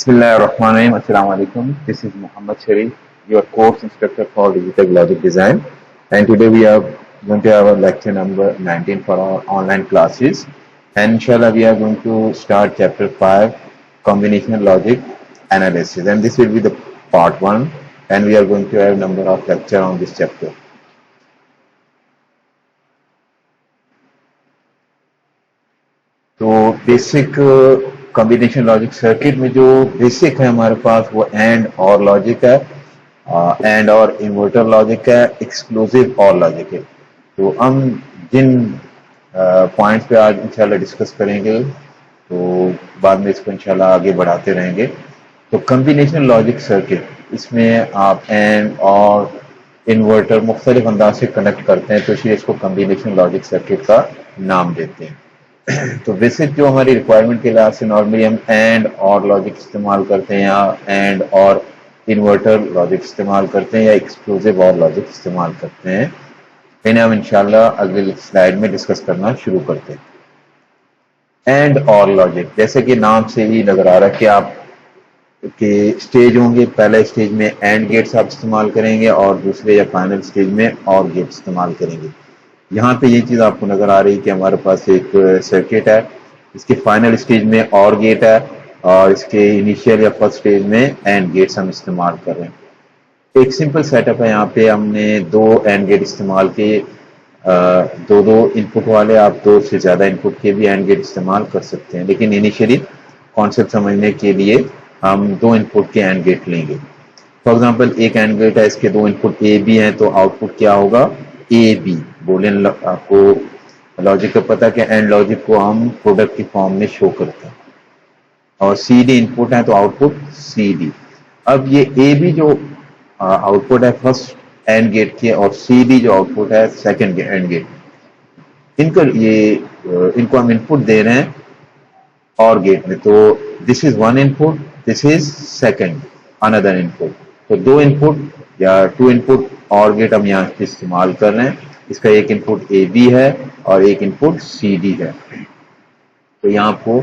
Bismillahirrahmanirrahim. Assalamu alaikum. This is Muhammad Sharif, your course instructor for Digital Logic Design. And today we are going to have a lecture number 19 for our online classes. And inshallah, we are going to start chapter 5, Combinational Logic Analysis. And this will be the part 1. And we are going to have a number of lecture on this chapter. तो basic combination logic circuit में जो basic है हमारे पास वो and OR logic है, and और inverter logic है, exclusive और लॉजिक है। तो हम जिन पॉइंट्स पे आज इंशाल्लाह डिस्कस करेंगे तो बाद में इसको इंशाल्लाह आगे बढ़ाते रहेंगे। तो कॉम्बिनेशन लॉजिक सर्किट, इसमें आप एंड और इन्वर्टर मुख्तलिफ अंदाज से कनेक्ट करते हैं, तो इसलिए इसको कॉम्बिनेशन लॉजिक सर्किट का नाम देते हैं। तो बेसिक जो हमारी रिक्वायरमेंट के लिहाज से नॉर्मली हम एंड और लॉजिक इस्तेमाल करते हैं, या एंड और इन्वर्टर लॉजिक इस्तेमाल करते हैं, या एक्सक्लूसिव और लॉजिक इस्तेमाल करते हैं। इन्हें हम इंशाल्लाह अगली स्लाइड में डिस्कस करना शुरू करते हैं। एंड और लॉजिक, जैसे कि नाम से ही नजर आ रहा है कि आप के स्टेज होंगे। पहले स्टेज में एंड गेट्स आप इस्तेमाल करेंगे और दूसरे या फाइनल स्टेज में और गेट इस्तेमाल करेंगे। यहाँ पे ये चीज़ आपको नजर आ रही है कि हमारे पास एक सर्किट है, इसके फाइनल स्टेज में और गेट है और इसके इनिशियल या फर्स्ट स्टेज में एंड गेट्स हम इस्तेमाल कर रहे हैं। एक सिंपल सेटअप है, यहाँ पे हमने दो एंड गेट इस्तेमाल किए, दो इनपुट वाले, आप दो से ज़्यादा इनपुट के भी एंड गेट इस्तेमाल कर सकते हैं, लेकिन इनिशियली कॉन्सेप्ट समझने के लिए हम दो इनपुट के एंड गेट लेंगे। फॉर एग्जाम्पल एक एंड गेट है, इसके दो इनपुट ए बी हैं, तो आउटपुट क्या होगा, ए बी। बोलियन आपको लॉजिक का पता है कि एंड लॉजिक को हम प्रोडक्ट की फॉर्म में शो करते हैं, और सी डी इनपुट है तो आउटपुट सी डी। अब ये ए बी जो आउटपुट है फर्स्ट एंड गेट की, और सी डी जो आउटपुट है सेकंड एंड गेट, इनको हम इनपुट दे रहे हैं और गेट में। तो this is one input, this is second another input. तो दो इनपुट या टू इनपुट और गेट हम यहाँ पे इस्तेमाल कर रहे हैं। इसका एक इनपुट ए बी है और एक इनपुट सी डी है। तो यहाँ आपको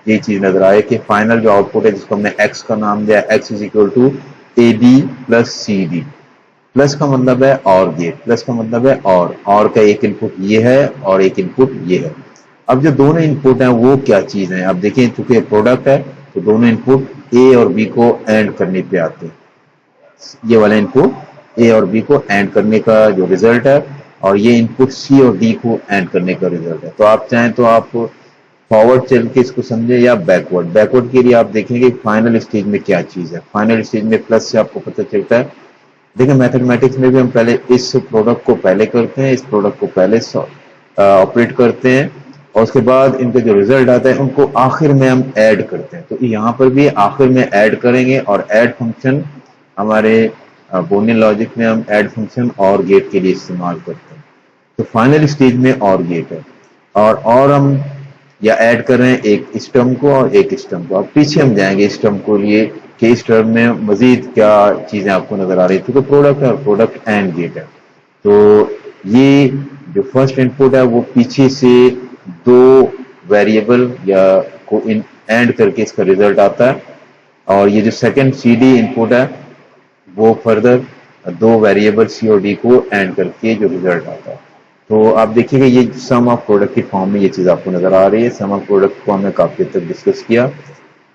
ये चीज नजर आए कि फाइनल जो आउटपुट है, जिसको हमने एक्स का नाम दिया, X is equal to A B plus C D. Plus का मतलब है और गेट, प्लस का मतलब है और का एक इनपुट ये है और एक इनपुट ये है। अब जो दोनों इनपुट हैं वो क्या चीज है, अब देखिए चूंकि प्रोडक्ट है तो दोनों इनपुट ए और बी को एंड करने पे आते हैं। ये वाला इनपुट ए और बी को एंड करने का जो रिजल्ट है, और ये इनपुट सी और डी को एंड करने का रिजल्ट है। तो आप चाहें तो आप फॉरवर्ड चल के इसको समझे या बैकवर्ड के लिए आप देखेंगे फाइनल स्टेज में क्या चीज है। फाइनल स्टेज में प्लस से आपको पता चलता है। देखिए मैथमेटिक्स में भी हम पहले इस प्रोडक्ट को पहले करते हैं, इस प्रोडक्ट को पहले ऑपरेट करते हैं, और उसके बाद इनका जो रिजल्ट आता है उनको आखिर में हम ऐड करते हैं। तो यहाँ पर भी आखिर में ऐड करेंगे, और ऐड फंक्शन हमारे बोलियन लॉजिक में हम ऐड फंक्शन और गेट के लिए इस्तेमाल करते हैं। तो फाइनल स्टेज में और गेट है, और हम या ऐड कर रहे हैं एक इस टर्म को और एक इस टर्म को। अब पीछे हम जाएंगे इस टर्म को लिए कि इस टर्म में मजीद क्या चीजें आपको नजर आ रही थी। तो प्रोडक्ट है और प्रोडक्ट एंड गेट है। तो ये जो फर्स्ट इनपुट है वो पीछे से दो वेरिएबल या को एंड करके इसका रिजल्ट आता है, और ये जो सेकंड सी डी इनपुट है वो फर्दर दो वेरिएबल सी और डी को एंड करके जो रिजल्ट आता है। तो आप देखिएगा ये सम ऑफ प्रोडक्ट की फॉर्म में ये चीज आपको नजर आ रही है। सम ऑफ प्रोडक्ट को हमने काफी तक डिस्कस किया।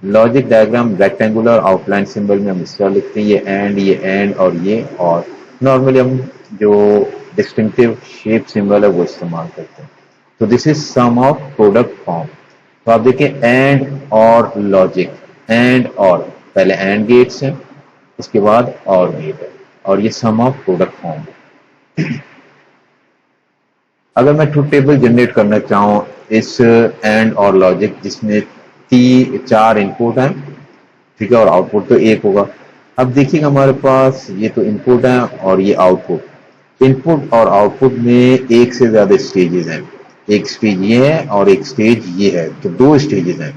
Logic diagram rectangular outline symbol में हम इस तरह लिखते हैं, ये एंड और ये, और नॉर्मली हम जो डिस्टिंक्टिव शेप सिंबल है वो इस्तेमाल करते हैं। तो this is sum of product form. तो आप देखें एंड और लॉजिक, एंड और पहले एंड गेट्स हैं, इसके बाद और गेट है, और ये सम ऑफ प्रोडक्ट फॉर्म है। अगर मैं ट्रुथ टेबल जनरेट करना चाहूँ इस एंड और लॉजिक जिसमें चार इनपुट हैं, ठीक है, और आउटपुट तो एक होगा। अब देखिएगा हमारे पास ये तो इनपुट है और ये आउटपुट। इनपुट और आउटपुट में एक से ज्यादा स्टेजेस हैं, एक स्टेज ये है और एक स्टेज ये है, तो दो स्टेजेस हैं,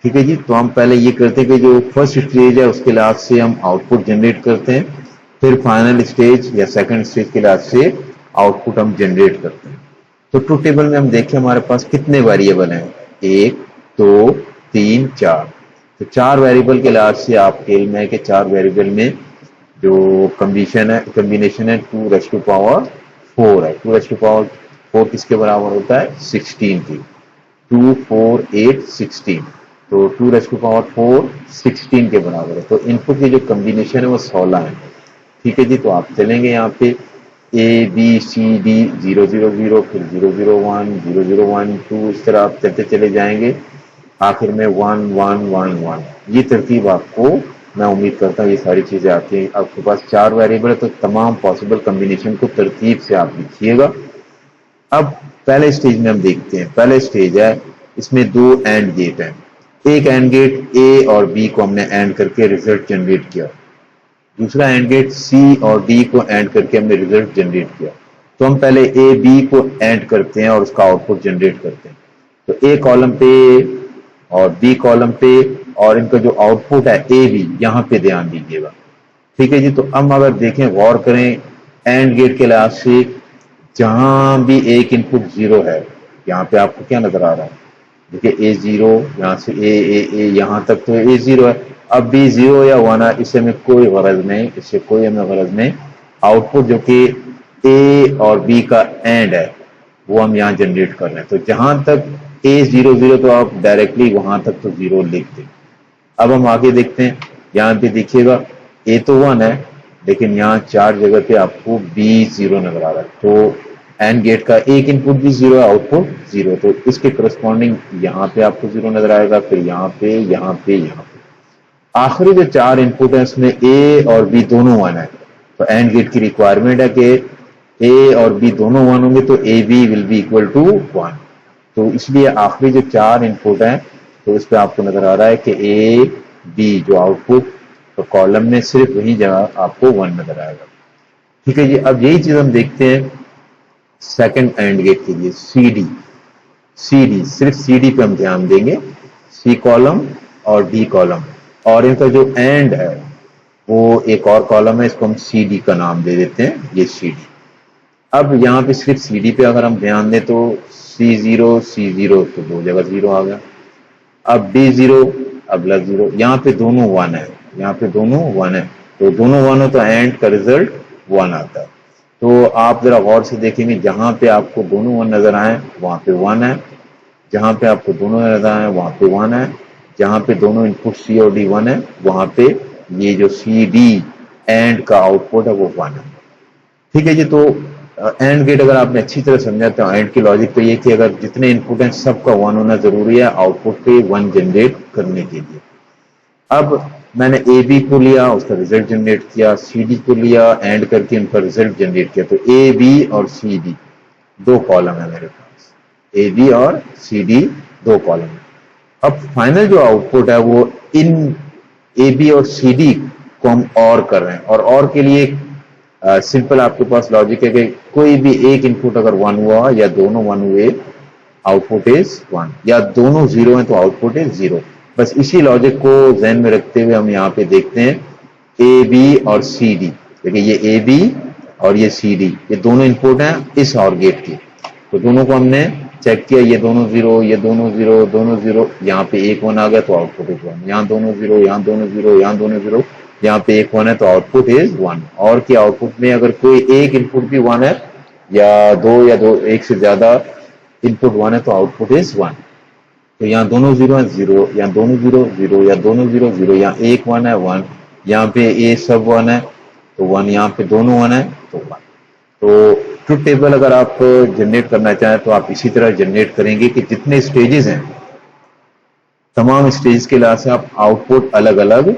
ठीक है जी। तो हम पहले ये करते हैं कि जो फर्स्ट स्टेज है उसके लिहाज से हम आउटपुट जनरेट करते हैं, फिर फाइनल स्टेज या सेकंड स्टेज के लिहाज से आउटपुट हम जनरेट करते हैं। तो ट्रुथ टेबल में हम देखें हमारे पास कितने वेरिएबल हैं, 1 2 3 4। तो 4 वेरिएबल के लिहाज से आपके इल्म है कि 4 वेरिएबल में जो कम्बिनेशन है 2 रेज़ टू पावर 4 है। 2 रेज़ टू पावर 4 किसके बराबर होता है? 16 की। 2 4 8 16, तो 2 रेज़ टू पावर 4 16 के बराबर है। तो इनपुट की जो कम्बिनेशन है वो 16 है। ठीक है जी, तो आप चलेंगे यहाँ पे ए बी सी डी 0 0 0, फिर 0 0 1 0 0 1 2, इस तरह आप चलते चले जाएंगे, आखिर में 1 1 1 1। ये तरतीब आपको, मैं उम्मीद करता हूँ ये सारी चीजें आती हैं। आपके पास 4 वेरिएबल है तो तमाम पॉसिबल कम्बिनेशन को तरतीब से आप लिखिएगा। अब पहले स्टेज में हम देखते हैं। पहले स्टेज है, इसमें 2 एंड गेट हैं। एक एंड गेट ए और बी को हमने एंड करके रिजल्ट जनरेट किया, दूसरा एंड गेट सी और डी को एंड करके हमने रिजल्ट जनरेट किया। तो हम पहले ए बी को एंड करते हैं और उसका आउटपुट जनरेट करते हैं। तो ए कॉलम पे और बी कॉलम पे, और इनका जो आउटपुट है ए बी, यहाँ पे ध्यान दीजिएगा। ठीक है जी, तो अब अगर देखें, गौर करें, एंड गेट के लिहाज से जहां भी एक इनपुट 0 है, यहाँ पे आपको क्या नजर आ रहा है? देखिए A0, यहाँ से ए यहाँ तक तो A0 है। अब भी 0 या 1 है, इससे हमें कोई गरज नहीं, इससे कोई हमें गरज नहीं। आउटपुट जो कि ए और बी का एंड है वो हम यहाँ जनरेट कर रहे हैं। तो जहां तक A0 0, तो आप डायरेक्टली वहां तक तो 0 लिख दें। अब हम आगे देखते हैं, यहाँ पे देखिएगा ए तो 1 है, लेकिन यहाँ 4 जगह पे आपको B0 नजर आ रहा है। तो एंड गेट का एक इनपुट भी 0 है, आउटपुट 0, तो इसके करस्पॉन्डिंग यहाँ पे आपको 0 नजर आएगा, फिर यहाँ पे, यहाँ पे, यहाँ पे। आखिरी जो 4 इनपुट है उसमें ए और बी दोनों 1 है। तो एंड गेट की रिक्वायरमेंट है कि ए और बी दोनों 1 होंगे, तो A B will be equal to 1। तो इसलिए आखिरी जो 4 इनपुट हैं, तो इस पे आपको नजर आ रहा है कि ए बी जो आउटपुट, तो कॉलम में सिर्फ वही जगह आपको 1 नजर आएगा। ठीक है जी, अब यही चीज हम देखते हैं सेकंड एंड गेट के लिए, सी डी, सिर्फ सी डी पे हम ध्यान देंगे, सी कॉलम और डी कॉलम, और इनका जो एंड है वो एक और कॉलम है, इसको हम सी डी का नाम दे देते हैं, ये सी डी। अब यहाँ पे सिर्फ सी डी पे अगर हम ध्यान दें तो C0 तो 2 जगह 0 आ गया। अब D0, अब लग 0, यहाँ पे दोनों 1 है, यहाँ पे दोनों 1 है, तो दोनों 1 हो तो एंड का रिजल्ट 1 आता है। तो आप जरा गौर से देखेंगे, जहां पे आपको दोनों 1 नजर आए वहां पे 1 है, जहां पे आपको दोनों नजर आए वहां पे 1 है, जहां पे दोनों इनपुट सी और डी 1 है वहां पे ये जो सी डी एंड का आउटपुट है वो 1 है। ठीक है जी, तो एंड गेट अगर आपने अच्छी तरह समझा तो एंड की लॉजिक तो ये कि अगर जितने इनपुट हैं सबका 1 होना जरूरी है आउटपुट पे 1 जनरेट करने के लिए। अब मैंने ए बी को लिया, उसका रिजल्ट जनरेट किया, सी डी को लिया, एंड करके उनका रिजल्ट जनरेट किया, तो ए बी और सी डी 2 कॉलम है मेरे पास, ए बी और सी डी 2 कॉलम है। अब फाइनल जो आउटपुट है वो इन ए बी और सी डी को हम और कर रहे हैं, और के लिए सिंपल आपके पास लॉजिक है कि कोई भी एक इनपुट अगर 1 हुआ या दोनों 1 हुए, आउटपुट इज 1, या दोनों 0 हैं तो आउटपुट इज 0। बस इसी लॉजिक को ध्यान में रखते हुए हम यहाँ पे देखते हैं ए बी और सी डी। देखिए ये ए बी और ये सी डी, ये दोनों इनपुट हैं इस और गेट की, तो दोनों को हमने चेक किया, ये दोनों 0, ये दोनों 0, दोनों 0, यहाँ पे एक 1 आ गया तो आउटपुट इज 1, यहाँ दोनों 0, यहाँ दोनों 0, यहाँ दोनों 0, यहाँ पे एक 1 है तो आउटपुट इज 1। और की आउटपुट में अगर कोई एक इनपुट भी 1 है या दो एक से ज्यादा इनपुट 1 है तो आउटपुट इज 1। तो यहाँ दोनों 0 है 0, यहाँ दोनों 0 0, या दोनों 0 0, यहाँ एक 1 है 1, यहाँ पे ए सब 1 है तो 1, यहाँ पे दोनों 1 है तो 1। तो ट्रुथ टेबल अगर आप जनरेट करना चाहें तो आप इसी तरह जनरेट करेंगे कि जितने स्टेजेस हैं तमाम स्टेज के लिहाज से आप आउटपुट अलग अलग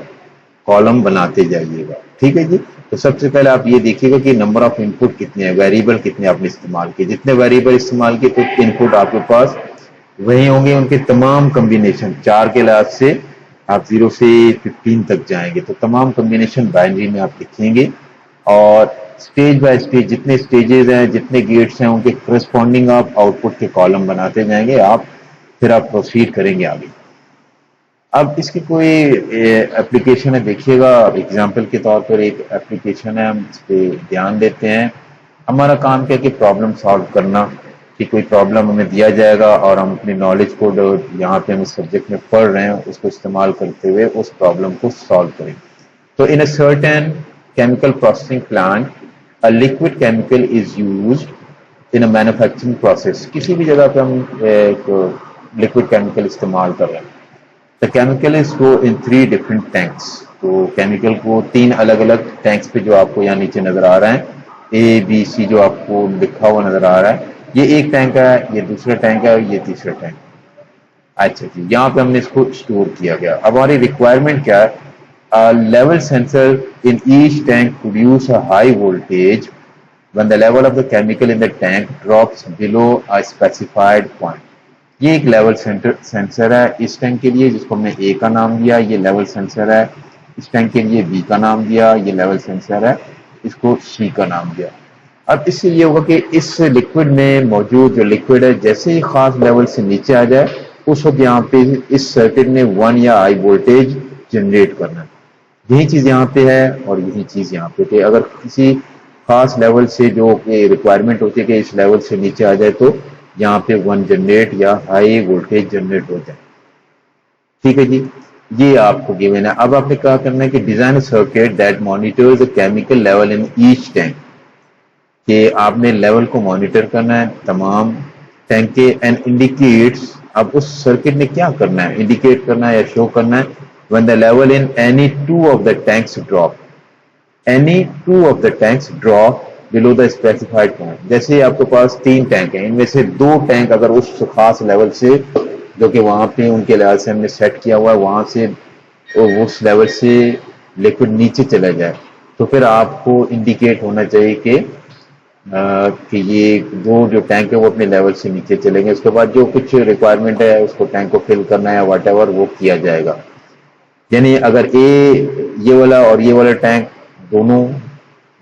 कॉलम बनाते जाइएगा। ठीक है जी, तो सबसे पहले आप ये देखिएगा कि नंबर ऑफ इनपुट कितने हैं, वेरिएबल कितने आपने इस्तेमाल किए, जितने वेरिएबल इस्तेमाल किए तो इनपुट आपके पास वही होंगे, उनके तमाम कम्बिनेशन 4 के लिहाज से आप 0 से 15 तक जाएंगे, तो तमाम कम्बिनेशन बाइनरी में आप लिखेंगे, और स्टेज बाय स्टेज जितने स्टेजेस हैं, जितने गेट्स हैं, उनके करस्पॉन्डिंग आप आउटपुट के कॉलम बनाते जाएंगे, फिर आप प्रोसीड करेंगे आगे। अब इसकी कोई एप्लीकेशन है, देखिएगा एग्जाम्पल के तौर पर एक एप्लीकेशन है, हम इस पर ध्यान देते हैं। हमारा काम क्या है कि प्रॉब्लम सॉल्व करना, कि कोई प्रॉब्लम हमें दिया जाएगा और हम अपनी नॉलेज को जो यहाँ पे हम इस सब्जेक्ट में पढ़ रहे हैं उसको इस्तेमाल करते हुए उस प्रॉब्लम को सॉल्व करें। तो in a certain chemical processing plant a liquid chemical is used in a manufacturing process. किसी भी जगह पे हम एक लिक्विड केमिकल इस्तेमाल कर रहे हैं। The chemical is go in 3 different tanks. तो केमिकल को 3 अलग अलग टैंक्स पे जो आपको यहाँ नीचे नजर आ रहा है ABC जो आपको लिखा हुआ नजर आ रहा है, ये एक टैंक है, ये दूसरा टैंक है और ये तीसरा टैंक। अच्छा जी, यहाँ पे हमने इसको स्टोर किया गया। अब हमारी रिक्वायरमेंट क्या है? Level sensor in each tank produce a high voltage when the level of the chemical in the tank drops below a specified point। ये एक लेवल सेंसर है इस टैंक के लिए, जिसको हमने A का नाम दिया, ये लेवल सेंसर है। इस टैंक के लिए B का नाम दिया, ये लेवल सेंसर है, इसको C का नाम दिया। अब इससे ये होगा कि इस लिक्विड में मौजूद जो लिक्विड है जैसे ही खास लेवल से नीचे आ जाए उस वक्त यहाँ पे इस सर्किट ने 1 या हाई वोल्टेज जनरेट करना है। यही चीज यहाँ पे है और यही चीज यहाँ पे कि अगर किसी खास लेवल से जो रिक्वायरमेंट होती है कि इस लेवल से नीचे आ जाए तो यहाँ पे 1 जनरेट या हाई वोल्टेज जनरेट हो जाए। ठीक है जी, ये आपको गिवन है। अब आपने क्या करना है कि design circuit that monitors the chemical level in each tank, कि आपने लेवल को मॉनिटर करना है तमाम टैंक के एंड इंडिकेट्स। अब उस सर्किट ने क्या करना है, इंडिकेट करना है या शो करना है when the level in any 2 of the tanks drop, any 2 of the tanks drop below the specified point. जैसे आपके पास 3 टैंक हैं, इनमें से 2 टैंक अगर उस खास लेवल से जो कि वहां पे उनके लेवल से हमने सेट किया हुआ है वहां से उस लेवल से लिक्विड नीचे चला जाए तो फिर आपको इंडिकेट होना चाहिए कि ये 2 जो टैंक है वो अपने लेवल से नीचे चलेंगे। उसके बाद जो कुछ रिक्वायरमेंट है उसको टैंक को फिल करना है वट एवर वो किया जाएगा। यानी अगर ये वाला और ये वाला टैंक दोनों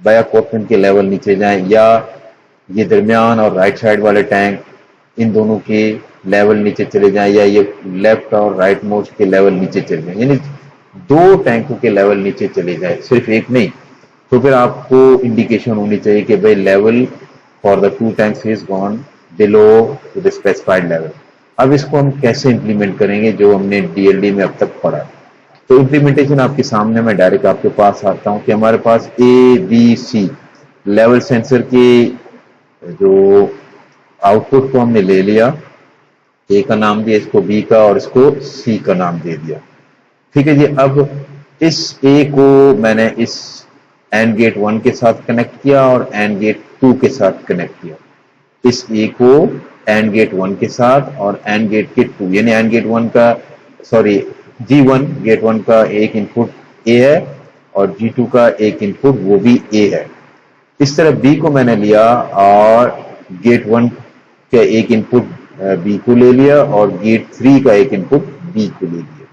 बाया कोऑर्डिनेट के लेवल नीचे जाएं या ये दरमियान और राइट साइड वाले टैंक इन दोनों के लेवल नीचे चले जाएं या ये लेफ्ट और राइट मोस्ट के लेवल नीचे चले जाएं, यानी 2 टैंकों के लेवल नीचे चले जाए, सिर्फ एक नहीं, तो फिर आपको इंडिकेशन होनी चाहिए कि भाई level for the 2 tanks is gone below to the specified level. अब इसको हम कैसे इंप्लीमेंट करेंगे जो हमने DLD में अब तक पढ़ा। तो इम्प्लीमेंटेशन आपके सामने, मैं डायरेक्ट आपके पास आता हूं कि हमारे पास ABC लेवल सेंसर के जो आउटपुट को हमने ले लिया, A का नाम दिया, इसको B का और इसको C का नाम दे दिया। ठीक है जी, अब इस A को मैंने इस एंड गेट 1 के साथ कनेक्ट किया और एंड गेट 2 के साथ कनेक्ट किया। इस A को एंड गेट 1 के साथ और एंड गेट के 2, यानी एंड गेट 1 का G1 गेट 1 का एक इनपुट A है और G2 का एक इनपुट वो भी A है। इस तरह B को मैंने लिया और गेट 1 का एक इनपुट B को ले लिया और गेट 3 का एक इनपुट B को ले लिया।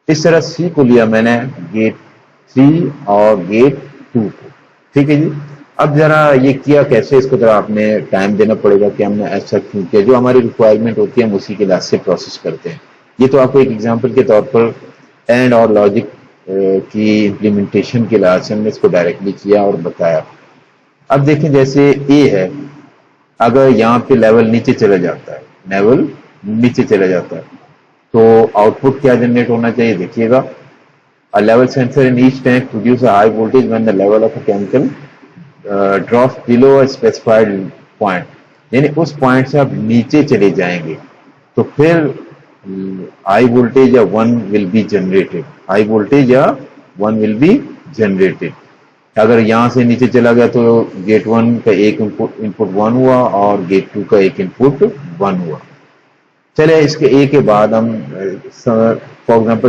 इस तरह C को लिया मैंने गेट 3 और गेट 2 को। ठीक है जी, अब जरा ये किया कैसे, इसको जरा आपने टाइम देना पड़ेगा कि हमने ऐसा क्यों किया। जो हमारी रिक्वायरमेंट होती है हम उसी के लिहाज से प्रोसेस करते हैं। ये तो आपको एक एग्जांपल के तौर पर एंड और लॉजिक की इम्प्लीमेंटेशन के लिहाज से हमने इसको डायरेक्टली किया और बताया। अब देखें जैसे A है, अगर यहाँ पे लेवल नीचे चला जाता है, लेवल नीचे चला जाता है तो आउटपुट क्या जनरेट होना चाहिए, देखिएगा। A level sensor in each tank produce a high voltage when the level of a chemical drops below a specified point। यानी उस पॉइंट से आप नीचे चले जाएंगे तो फिर हाई वोल्टेज या 1 will be generated, high voltage या 1 विल बी जनरेटेड। अगर यहां से नीचे चला गया तो गेट 1 का एक इनपुट 1 हुआ और गेट 2 का एक इनपुट 1 हुआ। चले इसके A के बाद हम फॉर एग्जाम्पल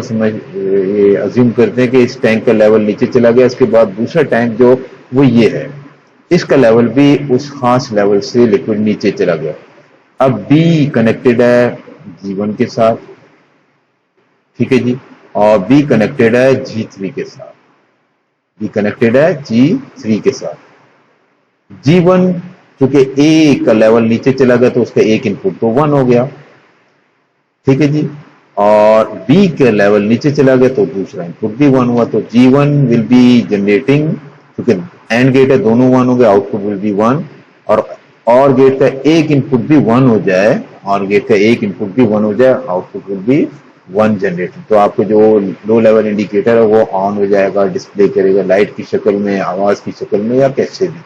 अज्यूम करते हैं कि इस टैंक का लेवल नीचे चला गया, इसके बाद दूसरा टैंक जो वो ये है, इसका लेवल भी उस खास लेवल से लिक्विड नीचे चला गया। अब B कनेक्टेड है G1 के साथ, ठीक है जी, और B कनेक्टेड है G3 के साथ, B कनेक्टेड है G3 के साथ। G1 क्योंकि A का लेवल नीचे चला गया तो उसका एक इनपुट तो 1 हो गया, ठीक है जी, और B का लेवल नीचे चला गया तो दूसरा इनपुट भी 1 हुआ। तो G1 विल बी जनरेटिंग, क्योंकि एंड गेट है दोनों 1 हो गए, आउटपुट विल बी 1 और और गेट का एक इनपुट भी 1 हो जाए, और गेट का एक इनपुट भी 1 हो जाए, आउटपुट विल बी 1 जनरेटेड। तो आपको जो लो लेवल इंडिकेटर है वो ऑन हो जाएगा, डिस्प्ले करेगा लाइट की शक्ल में, आवाज की शक्ल में, या कैसे भी।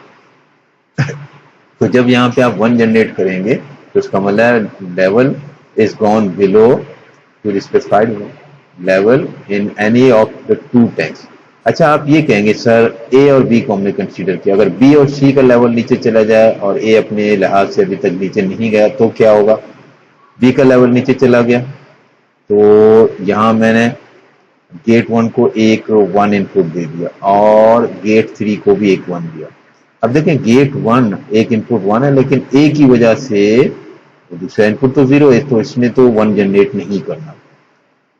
तो जब यहाँ पे आप 1 जनरेट करेंगे तो उसका मतलब level is gone below to specified level in any of the 2 tanks. अच्छा, आप ये कहेंगे सर ए और बी को हमने कंसीडर किया, अगर बी और सी का लेवल नीचे चला जाए और ए अपने लिहाज से अभी तक नीचे नहीं गया तो क्या होगा? बी का लेवल नीचे चला गया तो यहाँ मैंने गेट 1 को एक 1 इनपुट दे दिया और गेट 3 को भी एक 1 दिया। अब देखें गेट 1 एक इनपुट 1 है, लेकिन ए की वजह से दूसरा इनपुट तो 0 है, तो इसने तो 1 जनरेट नहीं करना।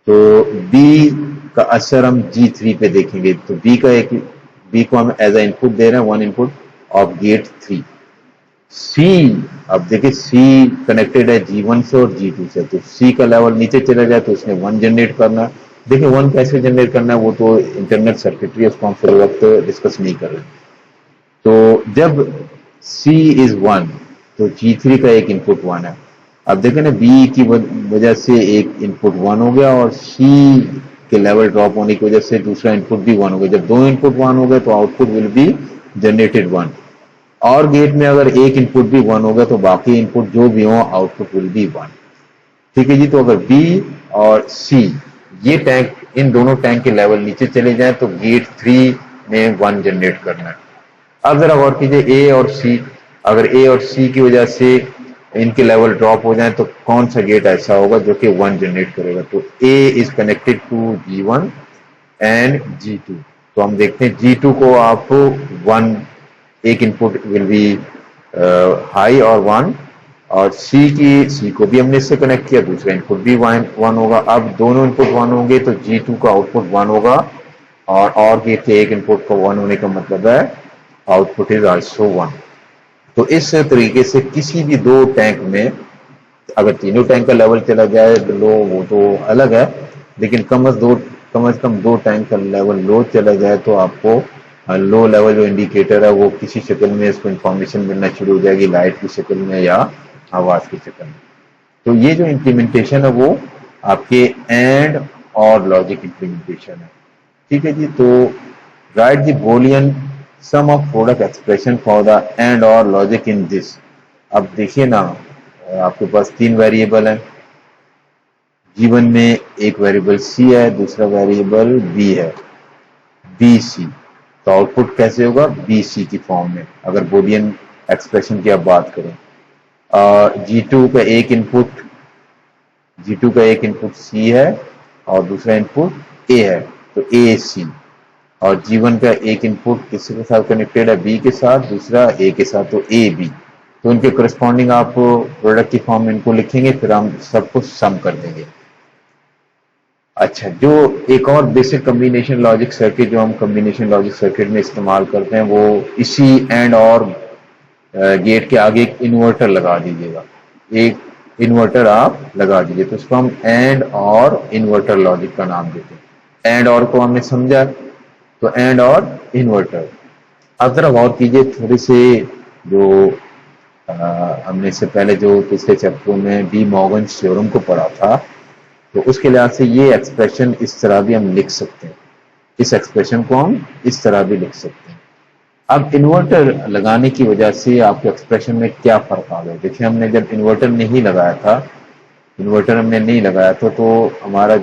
तो बी का असर हम G3 पे देखेंगे। तो बी को हम एज ए इनपुट दे रहे हैं 1 इनपुट ऑफ गेट 3। सी, अब देखिए सी कनेक्टेड है G1 से और G2 से, तो सी का लेवल नीचे चला जाए तो उसने 1 जनरेट करना। देखिए 1 कैसे जनरेट करना है वो तो इंटरनल सर्किटरी, उसको हम फिर वक्त डिस्कस नहीं कर रहे। तो जब C इज 1 तो G3 का एक इनपुट 1 है। अब देखें ना, बी की वजह से एक इनपुट 1 हो गया और सी के लेवल ड्रॉप होने की वजह से दूसरा इनपुट भी 1 हो गया। जब 2 इनपुट 1 हो गए तो आउटपुट विल बी जनरेटेड 1। और गेट में अगर एक इनपुट भी 1 हो गया तो बाकी इनपुट जो भी हो आउटपुट विल बी 1। ठीक है जी। तो अगर बी और सी ये टैंक, इन दोनों टैंक के लेवल नीचे चले जाए तो गेट 3 में 1 जनरेट करना है। अब जरा गौर कीजिए ए और सी, अगर ए और सी की वजह से इनके लेवल ड्रॉप हो जाए तो कौन सा गेट ऐसा होगा जो कि 1 जनरेट करेगा? तो A is connected to G1 and G2। तो हम देखते हैं G2 को आप 1, एक इनपुट विल बी हाई और 1, और सी को भी हमने इससे कनेक्ट किया, दूसरा इनपुट भी 1 होगा। अब दोनों इनपुट 1 होंगे तो G2 का आउटपुट 1 होगा, और गेट के एक इनपुट का 1 होने का मतलब है आउटपुट इज आल्सो 1। तो इस तरीके से किसी भी 2 टैंक में, अगर तीनों टैंक का लेवल चला जाए लो वो तो अलग है, लेकिन कम से कम 2 टैंक का लेवल लो चला जाए तो आपको लो लेवल जो इंडिकेटर है वो किसी शक्ल में इसको इंफॉर्मेशन मिलना शुरू हो जाएगी, लाइट की शक्ल में या आवाज की शक्ल में। तो ये जो इम्प्लीमेंटेशन है वो आपके एंड और लॉजिक इम्प्लीमेंटेशन है। ठीक है जी। तो write the Boolean sum of product expression for the AND OR logic in this. अब देखिए ना, आपके पास 3 वेरिएबल है, G1 में एक वेरिएबल C है, दूसरा वेरिएबल B है, BC। तो आउटपुट कैसे होगा? BC की फॉर्म में, अगर बूलियन एक्सप्रेशन की आप बात करें। G2 का एक इनपुट C है और दूसरा इनपुट A है, तो AC। और G1 का एक इनपुट किसके साथ कनेक्टेड है? B के साथ, दूसरा A के साथ, तो AB। तो उनके करस्पॉन्डिंग आप प्रोडक्ट की फॉर्म में इनको लिखेंगे, फिर हम सबको सम कर देंगे। अच्छा, जो एक और बेसिक कम्बिनेशन लॉजिक सर्किट जो हम कम्बिनेशन लॉजिक सर्किट में इस्तेमाल करते हैं, वो इसी एंड और गेट के आगे एक इन्वर्टर लगा दीजिएगा, एक इन्वर्टर आप लगा दीजिए, तो उसको हम एंड और इन्वर्टर लॉजिक का नाम देते हैं। एंड और को हमने समझा, तो एंड और इन्वर्टर। अब जरा गौर कीजिए, थोड़े से जो हमने इससे पहले जो पिछले चैप्टर में डी मॉर्गन थ्योरम को पढ़ा था, तो उसके लिहाज से ये एक्सप्रेशन इस तरह भी हम लिख सकते हैं, इस एक्सप्रेशन को हम इस तरह भी लिख सकते हैं। अब इन्वर्टर लगाने की वजह से आपके एक्सप्रेशन में क्या फर्क आ गया? देखिए, हमने जब इन्वर्टर नहीं लगाया था तो हमारी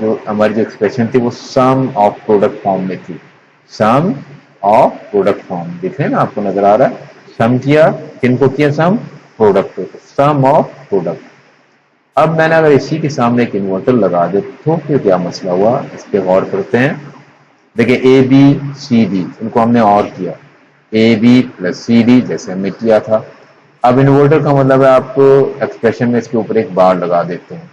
जो एक्सप्रेशन थी वो सम ऑफ प्रोडक्ट फॉर्म में थी, सम ऑफ प्रोडक्ट फॉर्म। देख रहे हैं ना, आपको नजर आ रहा है, सम किया, किनको किया? सम, प्रोडक्ट को, सम ऑफ प्रोडक्ट। अब मैंने अगर इसी के सामने एक इन्वर्टर लगा दे तो फिर क्या मसला हुआ, इस पे गौर करते हैं। देखिए ए बी सी डी, इनको हमने और किया, A B plus C D जैसे हमने किया था। अब इन्वर्टर का मतलब है आपको एक्सप्रेशन में इसके ऊपर एक बार लगा देते हैं।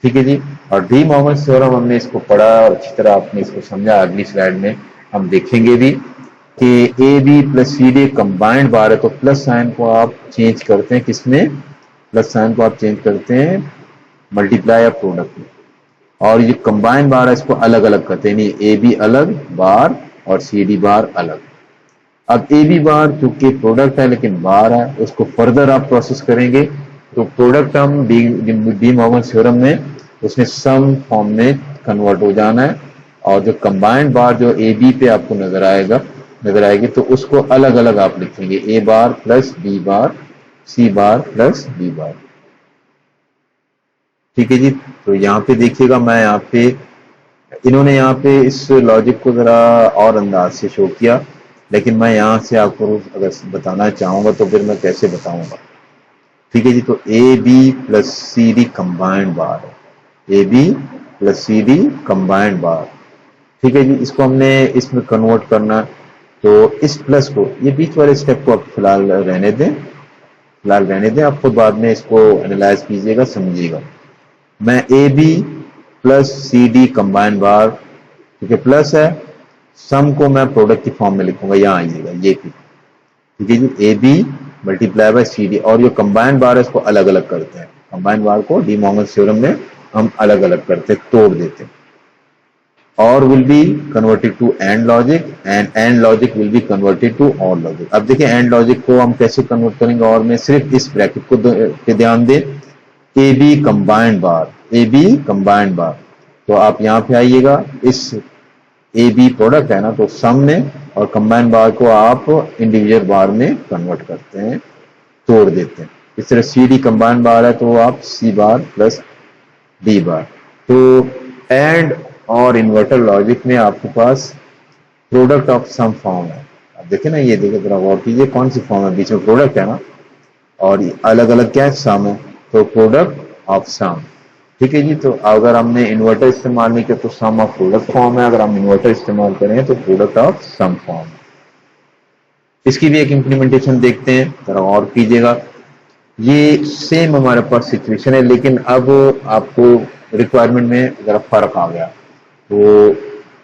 ठीक है जी। और डी मॉर्गन थ्योरम हमने इसको पढ़ा और अच्छी तरह आपने इसको समझा। अगली स्लाइड में हम देखेंगे भी कि A B plus C D combined bar है, तो प्लस साइन को आप चेंज करते हैं किसमें? प्लस साइन को आप चेंज करते हैं मल्टीप्लाई या प्रोडक्ट में। और ये कंबाइंड बार है, इसको अलग अलग करते हैं, नहीं ए बी अलग बार और सी डी बार अलग। अब ए बी बार चूंकि प्रोडक्ट है लेकिन बार है, उसको फर्दर आप प्रोसेस करेंगे तो product term De Morgan theorem में उसने सम फॉर्म में कन्वर्ट हो जाना है, और जो कंबाइंड बार जो ए बी पे आपको नजर आएगी तो उसको अलग अलग आप लिखेंगे, A bar plus B bar C bar plus B बार। ठीक है जी। तो यहाँ पे देखिएगा, मैं यहाँ पे इन्होंने यहाँ पे इस लॉजिक को जरा और अंदाज से शो किया, लेकिन मैं यहाँ से आपको अगर बताना चाहूंगा तो फिर मैं कैसे बताऊंगा। ठीक है जी। तो A B plus C D combined bar है, A B plus C D combined bar. ठीक है जी। इसको हमने इसमें कन्वर्ट करना, तो इस प्लस को, ये बीच वाले स्टेप को आप फिलहाल रहने दें, आप खुद बाद में इसको एनालाइज कीजिएगा, समझिएगा। मैं A B plus C D combined bar, ठीक है, प्लस है, सम को मैं प्रोडक्ट की फॉर्म में लिखूंगा, यहाँ आइएगा ये भी। ठीक है जी। A B multiply by C D, और ये कंबाइंड बार है इसको अलग अलग करते हैं, कंबाइंड बार को डी मॉर्गन थ्योरम में हम अलग अलग करते हैं, तोड़ देते हैं। OR will be converted to AND logic, AND AND logic will be converted to OR logic. अब देखिए एंड लॉजिक को हम कैसे कन्वर्ट करेंगे, और में सिर्फ इस ब्रैकेट को पे ध्यान दें, A B combined bar, A B combined bar. तो आप यहाँ पे आइएगा, इस ए बी प्रोडक्ट है ना, तो सम में, और कंबाइंड बार को आप इंडिविजुअल बार में कन्वर्ट करते हैं, तोड़ देते हैं। इस तरह सी डी कंबाइंड बार है तो आप सी बार प्लस डी बार। तो एंड और इन्वर्टर लॉजिक में आपके पास प्रोडक्ट ऑफ सम फॉर्म है। अब देखें ना, ये देखिए जरा गौर कीजिए, कौन सी फॉर्म है, बीच में प्रोडक्ट है ना, और अलग अलग क्या है, सम है, तो प्रोडक्ट ऑफ सम। ठीक है जी। तो अगर हमने इन्वर्टर इस्तेमाल नहीं किया तो सम ऑफ प्रोडक्ट फॉर्म है, अगर हम इन्वर्टर इस्तेमाल करें तो प्रोडक्ट ऑफ सम फॉर्म है। इसकी भी एक इम्प्लीमेंटेशन देखते हैं, जरा और कीजिएगा। ये सेम हमारे पास सिचुएशन है, लेकिन अब आपको रिक्वायरमेंट में जरा फर्क आ गया। तो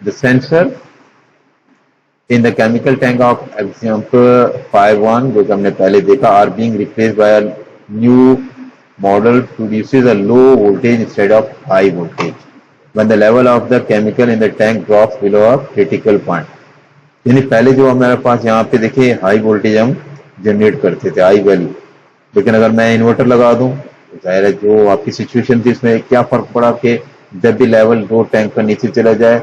the sensor in the chemical tank of example 5.1 जो कि हमने पहले देखा, are being replaced by a new model produces a low voltage instead of high voltage when the level of the chemical in the tank drops below a critical point। यानी पहले जो हमारे पास यहाँ पे देखिए हाई वोल्टेज हम generate करते थे, हाई वैल्यू, लेकिन अगर मैं इन्वर्टर लगा दूं तो जाहिर है जो आपकी सिचुएशन थी उसमें क्या फर्क पड़ा कि जब भी लेवल दो टैंक का नीचे चला जाए,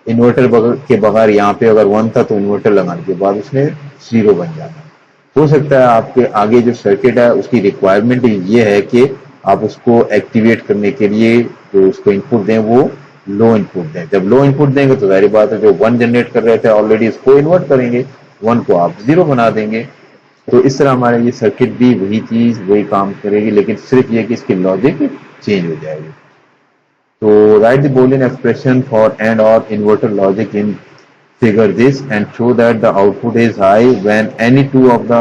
इन्वर्टर के बगैर यहाँ पे अगर 1 था तो इन्वर्टर लगाने के बाद उसने 0 बन जाना। हो सकता है आपके आगे जो सर्किट है उसकी रिक्वायरमेंट ये है कि आप उसको एक्टिवेट करने के लिए जो उसको इनपुट दें वो लो इनपुट दें। जब लो इनपुट देंगे तो जाहिर बात है जो 1 जनरेट कर रहे थे ऑलरेडी उसको इन्वर्ट करेंगे, 1 को आप 0 बना देंगे। तो इस तरह हमारे ये सर्किट भी वही चीज वही काम करेगी, लेकिन सिर्फ ये कि इसकी लॉजिक चेंज हो जाएगी। तो write the Boolean expression for and और inverter logic in figure this and show that the output is high when any two of the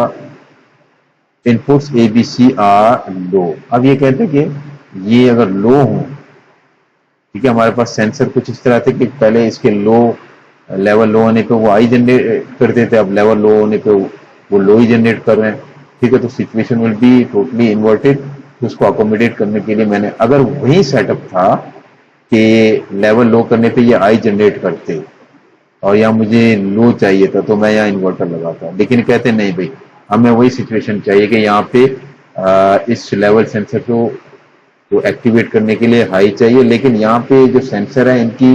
inputs A, B, C are low। अब ये कहते हैं कि ये अगर लो हो, ठीक है, हमारे पास सेंसर कुछ इस तरह थे कि पहले इसके लेवल लो होने पे वो हाई जनरेट करते थे, अब लेवल लो होने पे वो लो ही जनरेट कर रहे हैं। ठीक है, तो situation will be totally inverted. उसको अकोमोडेट करने के लिए मैंने, अगर वही सेटअप था कि लेवल लो करने पे ये हाई जनरेट करते और यहाँ मुझे लो चाहिए था तो मैं यहाँ इन्वर्टर लगाता, लेकिन कहते नहीं भाई हमें वही सिचुएशन चाहिए कि यहाँ पे इस लेवल सेंसर को एक्टिवेट करने के लिए हाई चाहिए, लेकिन यहाँ पे जो सेंसर है इनकी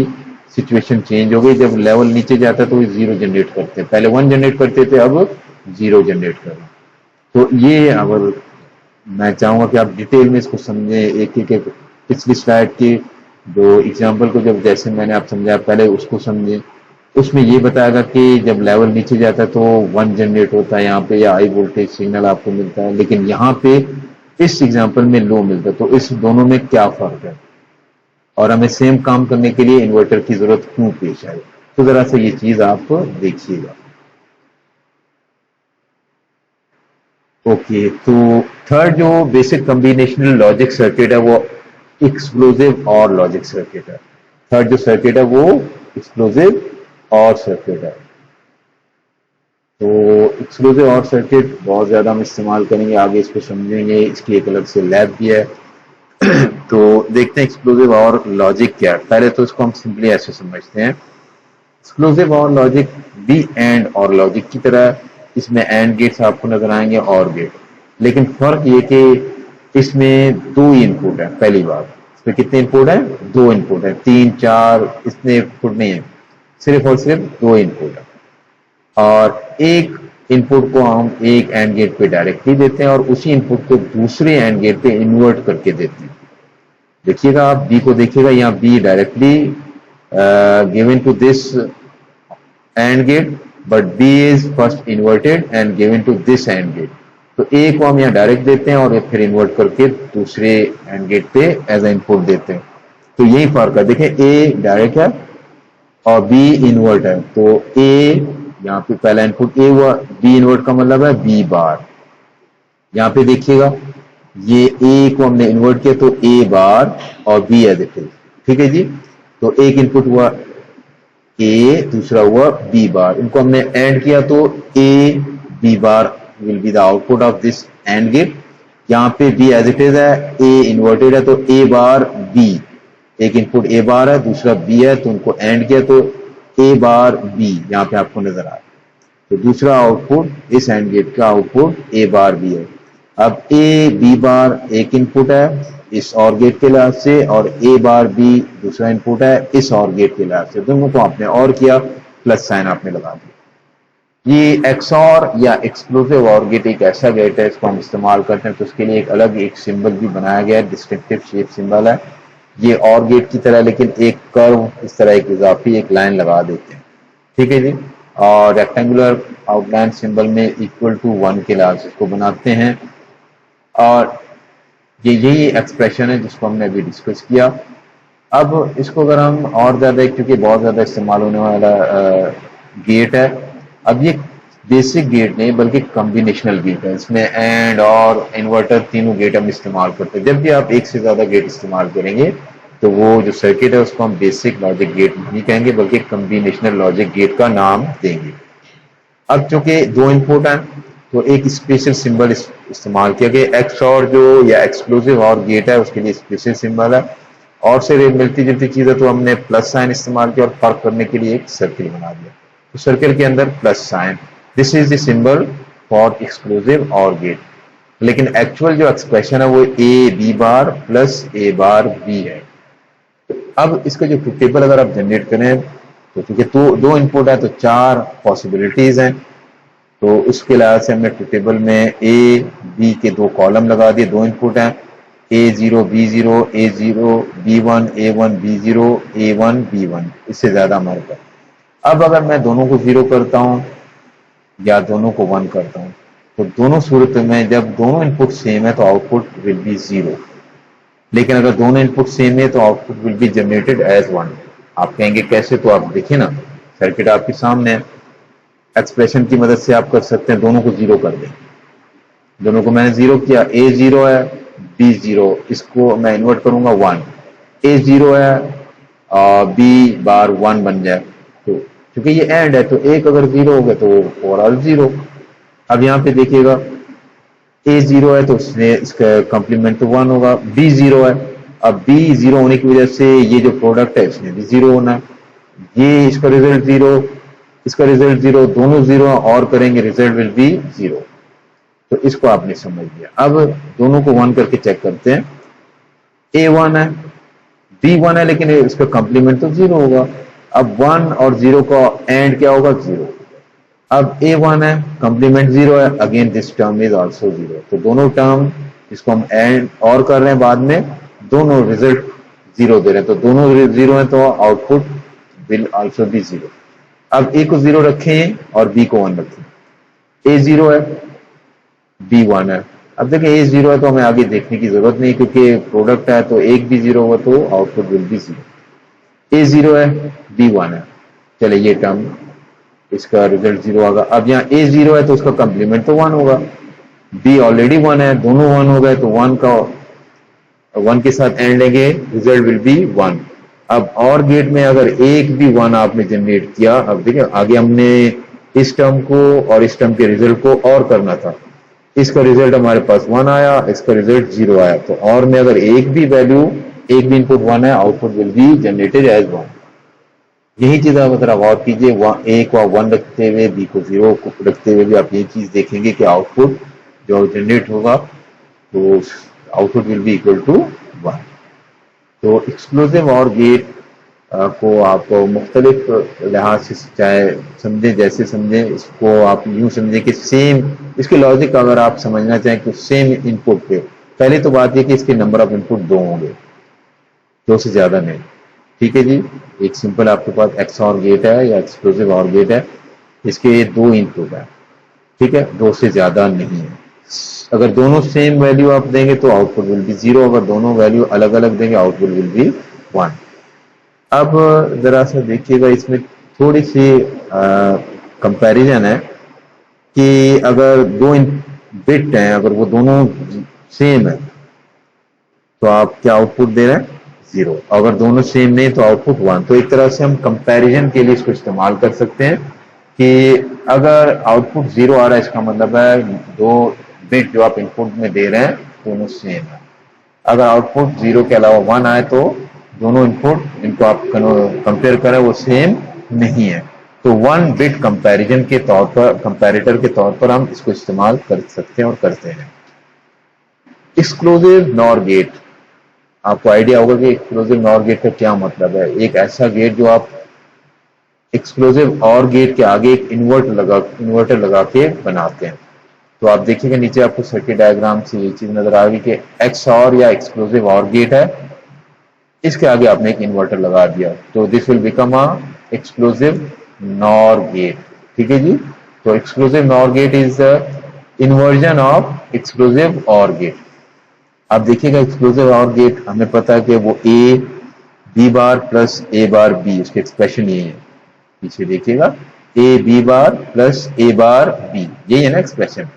सिचुएशन चेंज हो गई। जब लेवल नीचे जाता है तो वो 0 जनरेट करते हैं, पहले 1 जनरेट करते थे अब 0 जनरेट कर रहे हैं। तो ये अगर मैं चाहूंगा कि आप डिटेल में इसको समझें, एक एक पिछली स्लाइड के जो एग्जाम्पल को जब जैसे मैंने आप समझाया पहले उसको समझें। उसमें ये बताएगा कि जब लेवल नीचे जाता है तो 1 जनरेट होता है यहाँ पे या हाई वोल्टेज सिग्नल आपको मिलता है, लेकिन यहाँ पे इस एग्जांपल में लो मिलता है। तो इस दोनों में क्या फर्क है और हमें सेम काम करने के लिए इन्वर्टर की जरूरत क्यों पेश आई, तो जरा सा ये चीज आप देखिएगा। ओके, तो थर्ड जो बेसिक कॉम्बिनेशनल लॉजिक सर्किट है वो एक्सप्लोसिव और लॉजिक सर्किट है। थर्ड जो सर्किट है वो एक्सप्लोसिव और सर्किट है। तो एक्सक्लूसिव और सर्किट बहुत ज्यादा हम इस्तेमाल करेंगे, आगे इसको समझेंगे, इसकी एक अलग से लैब भी है। तो देखते हैं एक्सक्लूसिव और लॉजिक क्या है। पहले तो इसको हम सिंपली ऐसे समझते हैं, एक्सक्लूसिव और logic B and OR logic की तरह इसमें एंड गेट्स आपको नजर आएंगे और गेट, लेकिन फर्क ये कि इसमें दो ही इनपुट है। पहली बात, इसमें कितने इनपुट है? दो इनपुट है, 3 4 इतने इनपुट नहीं है, सिर्फ और सिर्फ दो इनपुट है। और एक इनपुट को हम एक एंड गेट पे डायरेक्टली देते हैं और उसी इनपुट को दूसरे एंड गेट पे इन्वर्ट करके देते हैं। देखिएगा, आप बी को देखिएगा, यहाँ B directly given to this AND gate, but B is first inverted and given to this AND gate. तो ए को हम यहाँ डायरेक्ट देते हैं और फिर इन्वर्ट करके दूसरे एंड गेट पे एज ए इनपुट देते हैं। तो यही फर्क है। देखें, ए डायरेक्ट है और बी इन्वर्ट है। तो ए यहाँ पे पहला इनपुट ए हुआ, बी इन्वर्ट का मतलब है बी बार। यहाँ पे देखिएगा, ये ए को हमने इन्वर्ट किया तो ए बार और बी एडिटिव, ठीक है जी। तो एक इनपुट हुआ ए, दूसरा हुआ बी बार, इनको हमने एंड किया तो A B bar will be the output of this AND gate. यहाँ पे बी एज इट इज है, ए इन्वर्टेड है तो ए बार बी, एक इनपुट ए बार है, दूसरा बी है, तो उनको एंड किया तो ए बार बी यहाँ पे आपको नजर आ रहा है। तो दूसरा आउटपुट इस एंड गेट का आउटपुट ए बार बी है। अब ए बी बार एक इनपुट है इस और गेट के लिहाज से, और ए बार बी दूसरा इनपुट है इस और गेट के लिहाज से। दोनों को आपने और किया, प्लस साइन आपने लगा दिया। ये एक्सऑर या एक्सक्लूसिव और गेट एक ऐसा गेट है, इसको हम इस्तेमाल करते हैं तो उसके लिए एक अलग एक सिंबल भी बनाया गया है, डिस्टिंक्टिव शेप सिंबल है ये और गेट की तरह, लेकिन एक कर्व इस तरह एक इजाफी एक लाइन लगा देते हैं, ठीक है जी। और रेक्टेंगुलर आउटलाइन सिंबल में इक्वल टू 1 के लिहाज से इसको बनाते हैं। और ये यही एक्सप्रेशन है जिसको हमने अभी डिस्कस किया। अब इसको अगर हम और ज्यादा, क्योंकि बहुत ज्यादा इस्तेमाल होने वाला गेट है, अब ये बेसिक गेट नहीं बल्कि कॉम्बिनेशनल गेट है। इसमें एंड और इन्वर्टर तीनों गेट हम इस्तेमाल करते हैं। जब भी आप एक से ज्यादा गेट इस्तेमाल करेंगे तो वो जो सर्किट है उसको हम बेसिक लॉजिक गेट नहीं कहेंगे बल्कि कॉम्बिनेशनल लॉजिक गेट का नाम देंगे। अब चूंकि दो इनपुट हैं तो एक स्पेशल सिंबल इस्तेमाल किया गया। एक्स और जो या एक्सक्लूसिव और गेट है उसके लिए स्पेशल सिंबल है, और से मिलती जुलती चीज है तो हमने प्लस साइन इस्तेमाल किया और फर्क करने के लिए एक सर्किल बना दिया। तो सर्किल के अंदर plus sign, this is the symbol for exclusive OR gate. लेकिन एक्चुअल जो एक्सप्रेशन है वो A B bar plus A bar B है। अब इसका जो टेबल अगर आप जनरेट करें तो क्योंकि दो इनपुट है तो 4 पॉसिबिलिटीज हैं, तो उसके लिहाज से हमने टेबल में ए बी के 2 कॉलम लगा दिए। 2 इनपुट हैं, A0 B0 A0 B1 A1 B0 A1 B1, इससे ज्यादा हमारे पास। अब अगर मैं दोनों को 0 करता हूं या दोनों को 1 करता हूं तो दोनों सूरत में जब दोनों इनपुट सेम है तो आउटपुट विल बी 0, लेकिन अगर दोनों इनपुट सेम है तो output will be generated as 1। आप कहेंगे कैसे? तो आप देखिए ना, सर्किट आपके सामने है, एक्सप्रेशन की मदद से आप कर सकते हैं, दोनों को 0 कर दें। दोनों को मैंने 0 किया, A 0 है B 0, इसको मैं इन्वर्ट करूंगा 1, A 0 है B बार 1 बन जाए। तो क्योंकि ये एंड है तो एक अगर 0 हो गया तो ओवरऑल 0। अब यहाँ पे देखिएगा A 0 है तो इसका कॉम्प्लीमेंट तो 1 होगा, B 0 है, अब B 0 होने की वजह से ये जो प्रोडक्ट है इसमें भी 0 होना है, ये इसका रिजल्ट 0, इसका रिजल्ट 0, दोनों 0 और करेंगे रिजल्ट विल बी 0। तो इसको आपने समझ लिया। अब दोनों को 1 करके चेक करते हैं। A 1 है B 1 है लेकिन इसका कॉम्प्लीमेंट तो 0 होगा। अब 1 और 0 का एंड क्या होगा? 0। अब A 1 है, कॉम्प्लीमेंट 0 है, again this term is also 0। तो दोनों टर्म जिसको हम एंड और कर रहे हैं बाद में, दोनों रिजल्ट 0 दे रहे हैं, तो दोनों 0 है तो आउटपुट विल आल्सो बी 0। अब A को 0 रखें और B को 1 रखें। A 0 है B 1 है। अब देखें A 0 है तो हमें आगे देखने की जरूरत नहीं क्योंकि प्रोडक्ट है, तो एक भी 0 हुआ तो आउटपुट विल बी 0। A 0 है B 1 है, चले ये टर्म इसका रिजल्ट 0 होगा। अब यहाँ A 0 है तो उसका कॉम्प्लीमेंट तो 1 होगा, B ऑलरेडी 1 है, दोनों 1 हो गए तो 1 के साथ एंड लेंगे, रिजल्ट विल बी 1। अब और गेट में अगर एक भी 1 आपने जनरेट किया, अब देखिए आगे हमने इस टर्म को और इस टर्म के रिजल्ट को और करना था, इसका रिजल्ट हमारे पास 1 आया, इसका रिजल्ट 0 आया, तो और में अगर एक भी वैल्यू, एक भी इनपुट 1 है, output will be generated as 1। यही चीज आप अगर आप गौर कीजिए, ए को आप 1 रखते हुए, बी को 0 रखते हुए भी आप ये चीज देखेंगे कि आउटपुट जो जनरेट होगा तो output will be equal to 1। तो एक्सक्लूसिव और गेट को आप मुख्तलिफ लिहाज से चाहे समझें जैसे समझें, इसको आप यूं समझें कि सेम इसके लॉजिक अगर आप समझना चाहें कि सेम इनपुट पे, पहले तो बात यह कि इसके नंबर ऑफ इनपुट 2 होंगे, 2 से ज्यादा नहीं। ठीक है जी, एक सिंपल आपके पास एक्स और गेट है या एक्सक्लूसिव और गेट है, इसके 2 इनपुट है। ठीक है, 2 से ज्यादा नहीं है। अगर दोनों सेम वैल्यू आप देंगे तो आउटपुट विल बी 0, अगर दोनों वैल्यू अलग अलग देंगे आउटपुट विल बी 1। अब जरा सा देखिएगा, इसमें थोड़ी सी कंपैरिजन है कि अगर 2 बिट हैं, अगर वो दोनों सेम है तो आप क्या आउटपुट दे रहे हैं 0, अगर दोनों सेम नहीं तो आउटपुट 1। तो एक तरह से हम कंपैरिजन के लिए इसको इस्तेमाल कर सकते हैं कि अगर आउटपुट 0 आ रहा है इसका मतलब है 2 बिट जो आप इनपुट में दे रहे हैं दोनों सेम है। अगर आउटपुट 0 के अलावा 1 आए तो दोनों इनपुट इनको आप कंपेयर करें वो सेम नहीं है। तो 1 बिट कंपैरिजन के तौर पर, कंपैरेटर के तौर पर हम इसको इस्तेमाल कर सकते हैं और करते हैं। एक्सक्लूसिव नॉर गेट, आपको आइडिया होगा कि एक्सक्लूसिव नॉर गेट का क्या मतलब है। एक ऐसा गेट जो आप एक्सक्लूसिव और गेट के आगे एक इन्वर्टर लगा के बनाते हैं। तो आप देखिएगा नीचे आपको सर्किट डायग्राम से ये चीज नजर आ गई कि एक्स और या एक्सक्लूसिव और गेट है, इसके आगे आपने एक इन्वर्टर लगा दिया तो this will become a exclusive NOR gate. ठीक है जी, तो exclusive NOR gate is the inversion of exclusive OR gate. आप देखिएगा एक्सक्लूसिव और गेट हमें पता है कि वो A B bar plus A bar B, उसके एक्सप्रेशन यही है, पीछे देखिएगा A B bar plus A bar B, यही है ना एक्सप्रेशन।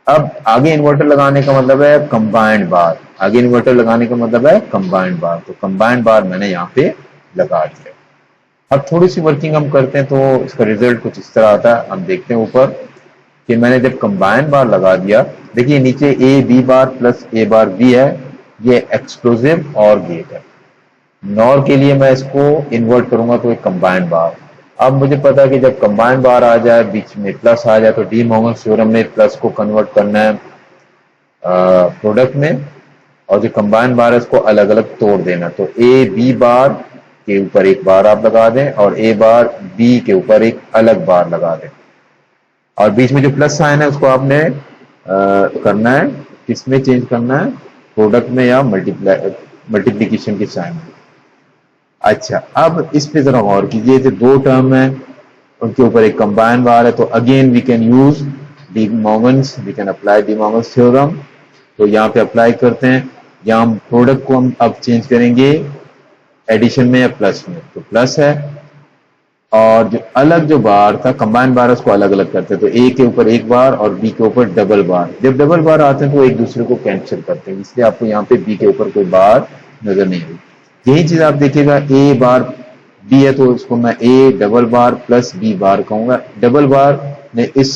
अब आगे इन्वर्टर लगाने का मतलब है कंबाइंड बार, आगे इन्वर्टर लगाने का मतलब है कंबाइंड बार, तो कंबाइंड बार मैंने यहाँ पे लगा दिया। अब थोड़ी सी वर्किंग हम करते हैं तो इसका रिजल्ट कुछ इस तरह आता है। हम देखते हैं ऊपर कि मैंने जब कंबाइंड बार लगा दिया, देखिए नीचे A B bar plus A bar B है, ये एक्सक्लूसिव और गेट है। नॉर के लिए मैं इसको इन्वर्ट करूंगा तो एक कंबाइंड बार। अब मुझे पता है कि जब कंबाइंड बार आ जाए बीच में प्लस आ जाए तो डी मॉर्गन थ्योरम में प्लस को कन्वर्ट करना है प्रोडक्ट में, और जो कंबाइंड बार है उसको अलग अलग तोड़ देना। तो ए बी बार के ऊपर एक बार आप लगा दें और ए बार बी के ऊपर एक अलग बार लगा दें, और बीच में जो प्लस साइन है उसको आपने करना है, किसमें चेंज करना है, प्रोडक्ट में या मल्टीप्लीकेशन के साइन में। अच्छा, अब इस पे जरा गौर कीजिए, जो 2 टर्म है उनके ऊपर एक कंबाइंड बार है, तो again we can use De Morgan's, we can apply De Morgan's theorem. तो यहाँ पे अप्लाई करते हैं, यहाँ प्रोडक्ट को हम अब चेंज करेंगे एडिशन में या प्लस में, तो प्लस है, और जो अलग जो बार था कंबाइंड बार उसको अलग अलग करते हैं, तो ए के ऊपर एक बार और बी के ऊपर डबल बार। जब डबल बार आते हैं तो एक दूसरे को कैंसिल करते हैं, इसलिए आपको यहाँ पे बी के ऊपर कोई बार नजर नहीं आई। यही चीज आप देखिएगा ए बार बी है तो इसको मैं A double bar plus B bar कहूंगा। डबल बार ने इस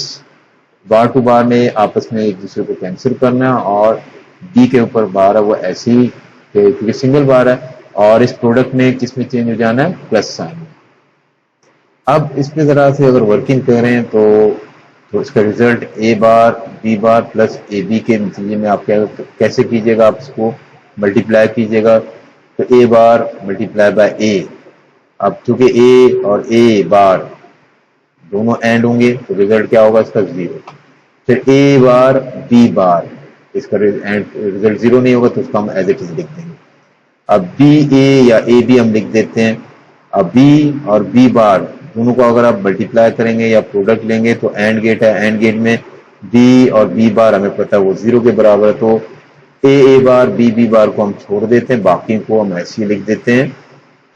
बार टू बार ने आपस में एक दूसरे को कैंसिल करना, और बी के ऊपर बार है वो ऐसे ही क्योंकि सिंगल बार है, और इस प्रोडक्ट में किस में चेंज हो जाना है, प्लस साइन। अब इस पे जरा से अगर वर्किंग करें तो इसका result A bar B bar plus A B के नतीजे में आप कैसे कीजिएगा, आप इसको मल्टीप्लाई कीजिएगा, तो ए बार मल्टीप्लाई बाय ए। अब चूंकि ए और ए बार दोनों एंड होंगे तो रिजल्ट क्या होगा इसका 0। फिर ए बार बी बार, इसका रिजल्ट 0 नहीं होगा तो उसका हम एज इट इज लिख देंगे। अब बी ए या ए बी हम लिख देते हैं। अब बी और बी बार दोनों को अगर आप मल्टीप्लाई करेंगे या प्रोडक्ट लेंगे तो एंड गेट है, एंड गेट में बी और बी बार हमें पता है वो 0 के बराबर है, तो ए बार बी बार को हम छोड़ देते हैं, बाकी को हम ऐसे ही लिख देते हैं।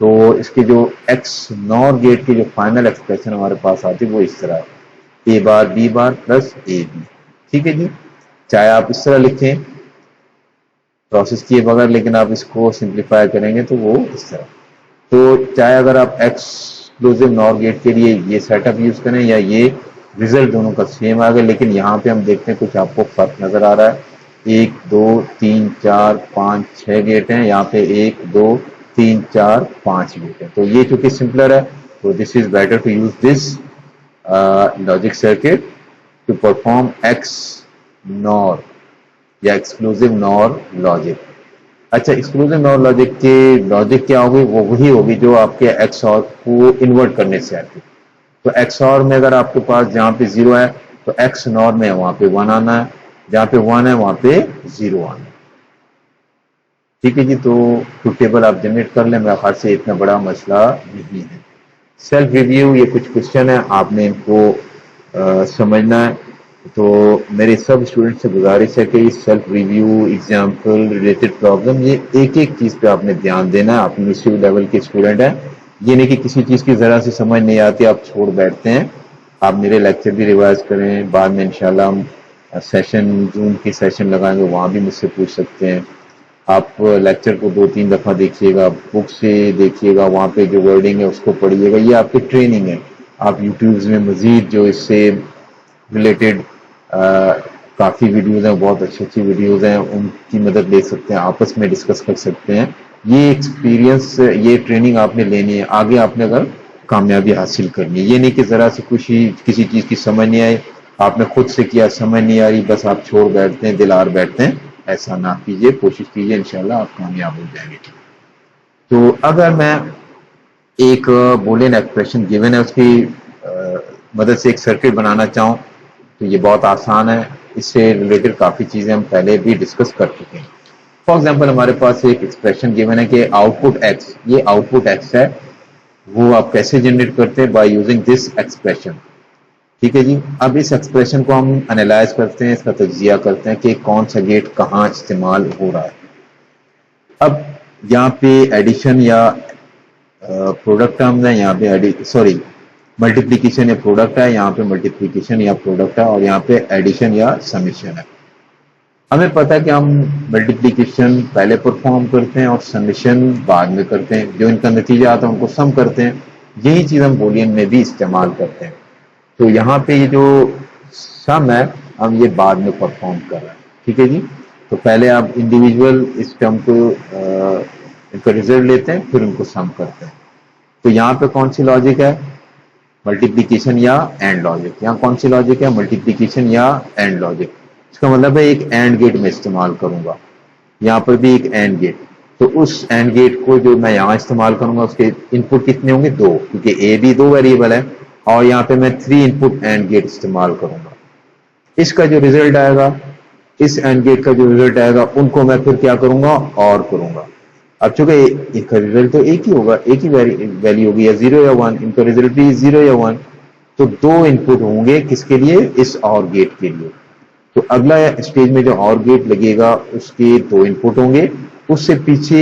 तो इसके जो एक्स नॉर गेट की जो फाइनल एक्सप्रेशन हमारे पास आती है वो इस तरह है, A bar B bar plus A B. ठीक है जी, चाहे आप इस तरह लिखें प्रोसेस किए बगैर, लेकिन आप इसको सिंप्लीफाई करेंगे तो वो इस तरह। तो चाहे अगर आप एक्सक्लूसिव नॉर गेट के लिए ये सेटअप यूज करें या ये, रिजल्ट दोनों का सेम आ गया, लेकिन यहाँ पे हम देखते हैं कुछ आपको फर्क नजर आ रहा है। 1 2 3 4 5 6 गेट हैं, यहाँ पे 1 2 3 4 5 गेट है। तो ये चूंकि सिंपलर है So this is better to use this logic circuit to perform XNOR या एक्सक्लूसिव नॉर लॉजिक। अच्छा, एक्सक्लूसिव नॉर लॉजिक के लॉजिक क्या होगी? वो वही होगी जो आपके XOR को इन्वर्ट करने से आती है। तो XOR में अगर आपके पास जहां पे 0 है तो XNOR में वहां पे 1 आना है, जहां पे 1 है वहां पे 0 आना है। ठीक है जी, तो टेबल आप जनरेट कर लें, मेरे ख्याल से इतना बड़ा मसला नहीं है। सेल्फ रिव्यू, ये कुछ क्वेश्चन है, आपने इनको समझना है। तो मेरे सब स्टूडेंट से गुजारिश है कि self review, example, related problem, ये एक एक चीज पे आपने ध्यान देना है। आप यूनिवर्सिटी लेवल के स्टूडेंट हैं, ये नहीं कि किसी चीज की जरा से समझ नहीं आती आप छोड़ बैठते हैं। आप मेरे लेक्चर भी रिवाइज करें, बाद में इंशाल्लाह हम सेशन, जूम के सेशन लगाएंगे, वहां भी मुझसे पूछ सकते हैं। आप लेक्चर को 2-3 दफा देखिएगा, बुक से देखिएगा, वहां पे जो वर्डिंग है उसको पढ़िएगा, ये आपकी ट्रेनिंग है। आप यूट्यूब में मजीद जो इससे रिलेटेड काफ़ी वीडियोज़ हैं, बहुत अच्छी अच्छी वीडियोज़ हैं, उनकी मदद ले सकते हैं, आपस में डिस्कस कर सकते हैं। ये एक्सपीरियंस, ये ट्रेनिंग आपने लेनी है, आगे आपने अगर कामयाबी हासिल करनी है। ये नहीं कि ज़रा से किसी चीज़ की समझ नहीं आई, आपने खुद से किया, समझ नहीं आ रही, बस आप छोड़ बैठते हैं, दिलार बैठते हैं। ऐसा ना कीजिए, कोशिश कीजिए, इंशाल्लाह आप कामयाब हो जाएंगे। तो अगर मैं एक बूलियन एक्सप्रेशन गिवन है, उसकी मदद से एक सर्किट बनाना चाहूँ तो ये बहुत आसान है। इससे रिलेटेड काफ़ी चीज़ें हम पहले भी डिस्कस कर चुके हैं। फॉर एग्जाम्पल, हमारे पास एक एक्सप्रेशन गिवन है कि आउटपुट एक्स, ये आउटपुट एक्स है, वो आप कैसे जनरेट करते हैं? By using this expression. ठीक है जी, अब इस एक्सप्रेशन को हम एनालाइज करते हैं, इसका तज्जिया करते हैं कि कौन सा गेट कहाँ इस्तेमाल हो रहा है। अब यहाँ पे एडिशन या प्रोडक्ट टर्म्स है, यहाँ पे मल्टीप्लीकेशन या प्रोडक्ट है, यहाँ पे मल्टीप्लीकेशन या प्रोडक्ट है, और यहाँ पे एडिशन या समेशन है। हमें पता है कि हम मल्टीप्लीकेशन पहले परफॉर्म करते हैं और समेशन बाद में करते हैं, जो इनका नतीजा आता है उनको सम करते हैं। यही चीज़ हम बूलियन में भी इस्तेमाल करते हैं। तो यहाँ पे ये जो सम है, हम ये बाद में परफॉर्म कर रहे हैं। ठीक है जी, तो पहले आप इंडिविजुअल इस टर्म को इनका रिजल्ट लेते हैं, फिर उनको सम करते हैं। तो यहाँ पे कौन सी लॉजिक है? मल्टीप्लीकेशन या एंड लॉजिक। यहाँ कौन सी लॉजिक है? मल्टीप्लीकेशन या एंड लॉजिक। इसका मतलब है एक एंड गेट में इस्तेमाल करूंगा, यहाँ पर भी एक एंड गेट। तो उस एंड गेट को जो मैं यहाँ इस्तेमाल करूंगा, उसके इनपुट कितने होंगे? 2, क्योंकि ए बी 2 वेरिएबल है, और यहाँ पे मैं 3 इनपुट एंड गेट इस्तेमाल करूंगा। इसका जो रिजल्ट आएगा, इस एंड गेट का जो रिजल्ट आएगा, उनको मैं फिर क्या करूंगा? और करूंगा। अब चूंकि इसका रिजल्ट तो एक ही होगा, एक ही वैल्यू होगी, या 0 या 1, इनका रिजल्ट भी 0 या 1, तो 2 इनपुट होंगे किसके लिए? इस और गेट के लिए। तो अगला स्टेज में जो और गेट लगेगा उसके 2 इनपुट होंगे, उससे पीछे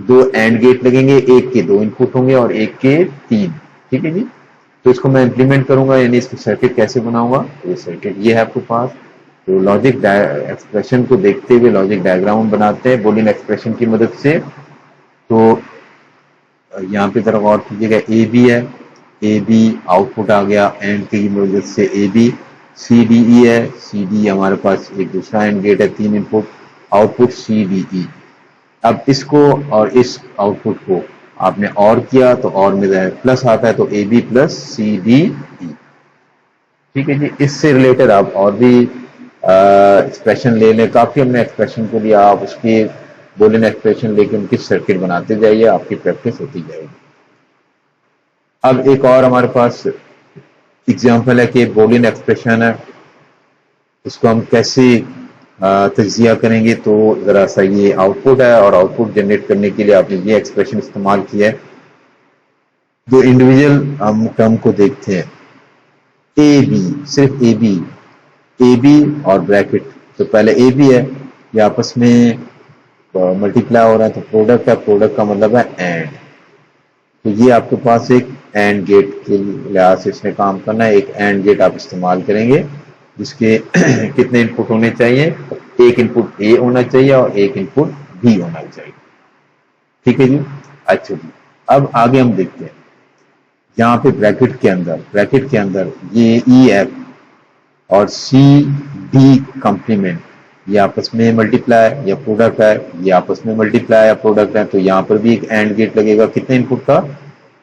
2 एंड गेट लगेंगे, एक के 2 इनपुट होंगे और एक के 3। ठीक है जी, तो इसको मैं इंप्लीमेंट करूंगा, यानी इसकी सर्किट कैसे बनाऊंगा? ये सर्किट ये है आपके पास। तो लॉजिक एक्सप्रेशन को देखते हुए लॉजिक डायग्राम बनाते हैं बूलियन एक्सप्रेशन की मदद से। तो यहाँ पे तरफ और कीजिएगा, ए बी है, ए बी आउटपुट आ गया एंड की मदद से ए बी। सी डी ई है, सी डी हमारे पास एक दूसरा एंड गेट है, 3 input, output C D E. अब इसको और इस आउटपुट को आपने और किया तो और में प्लस आता है, तो A B plus C D E. ठीक है जी, इससे रिलेटेड आप और भी एक्सप्रेशन ले लें, काफी हमने एक्सप्रेशन को लिया, आप उसकी बूलियन एक्सप्रेशन लेके उनकी सर्किट बनाते जाइए, आपकी प्रैक्टिस होती जाएगी। अब एक और हमारे पास एग्जाम्पल है कि बूलियन एक्सप्रेशन है, इसको हम कैसे तज्जिया करेंगे। तो जरा सा ये आउटपुट है, और आउटपुट जनरेट करने के लिए आपने ये एक्सप्रेशन इस्तेमाल किया है। जो इंडिविजुअल हम टर्म को देखते हैं, ए बी, सिर्फ ए बी और ब्रैकेट। तो पहले ए बी है, ये आपस में मल्टीप्लाई हो रहा है, तो प्रोडक्ट है, प्रोडक्ट का मतलब है एंड। तो ये आपके पास एक एंड गेट के लिहाज से इसने काम करना है। एक एंड गेट आप इस्तेमाल करेंगे जिसके कितने इनपुट होने चाहिए? एक इनपुट ए होना चाहिए और एक इनपुट बी होना चाहिए। ठीक है जी, अच्छा जी, अब आगे हम देखते हैं। यहाँ पे ब्रैकेट के अंदर ये ई एफ और सी डी कॉम्प्लीमेंट, ये आपस में मल्टीप्लाई या प्रोडक्ट है, ये आपस में मल्टीप्लाई या प्रोडक्ट है। तो यहाँ पर भी एक एंड गेट लगेगा, कितने इनपुट का?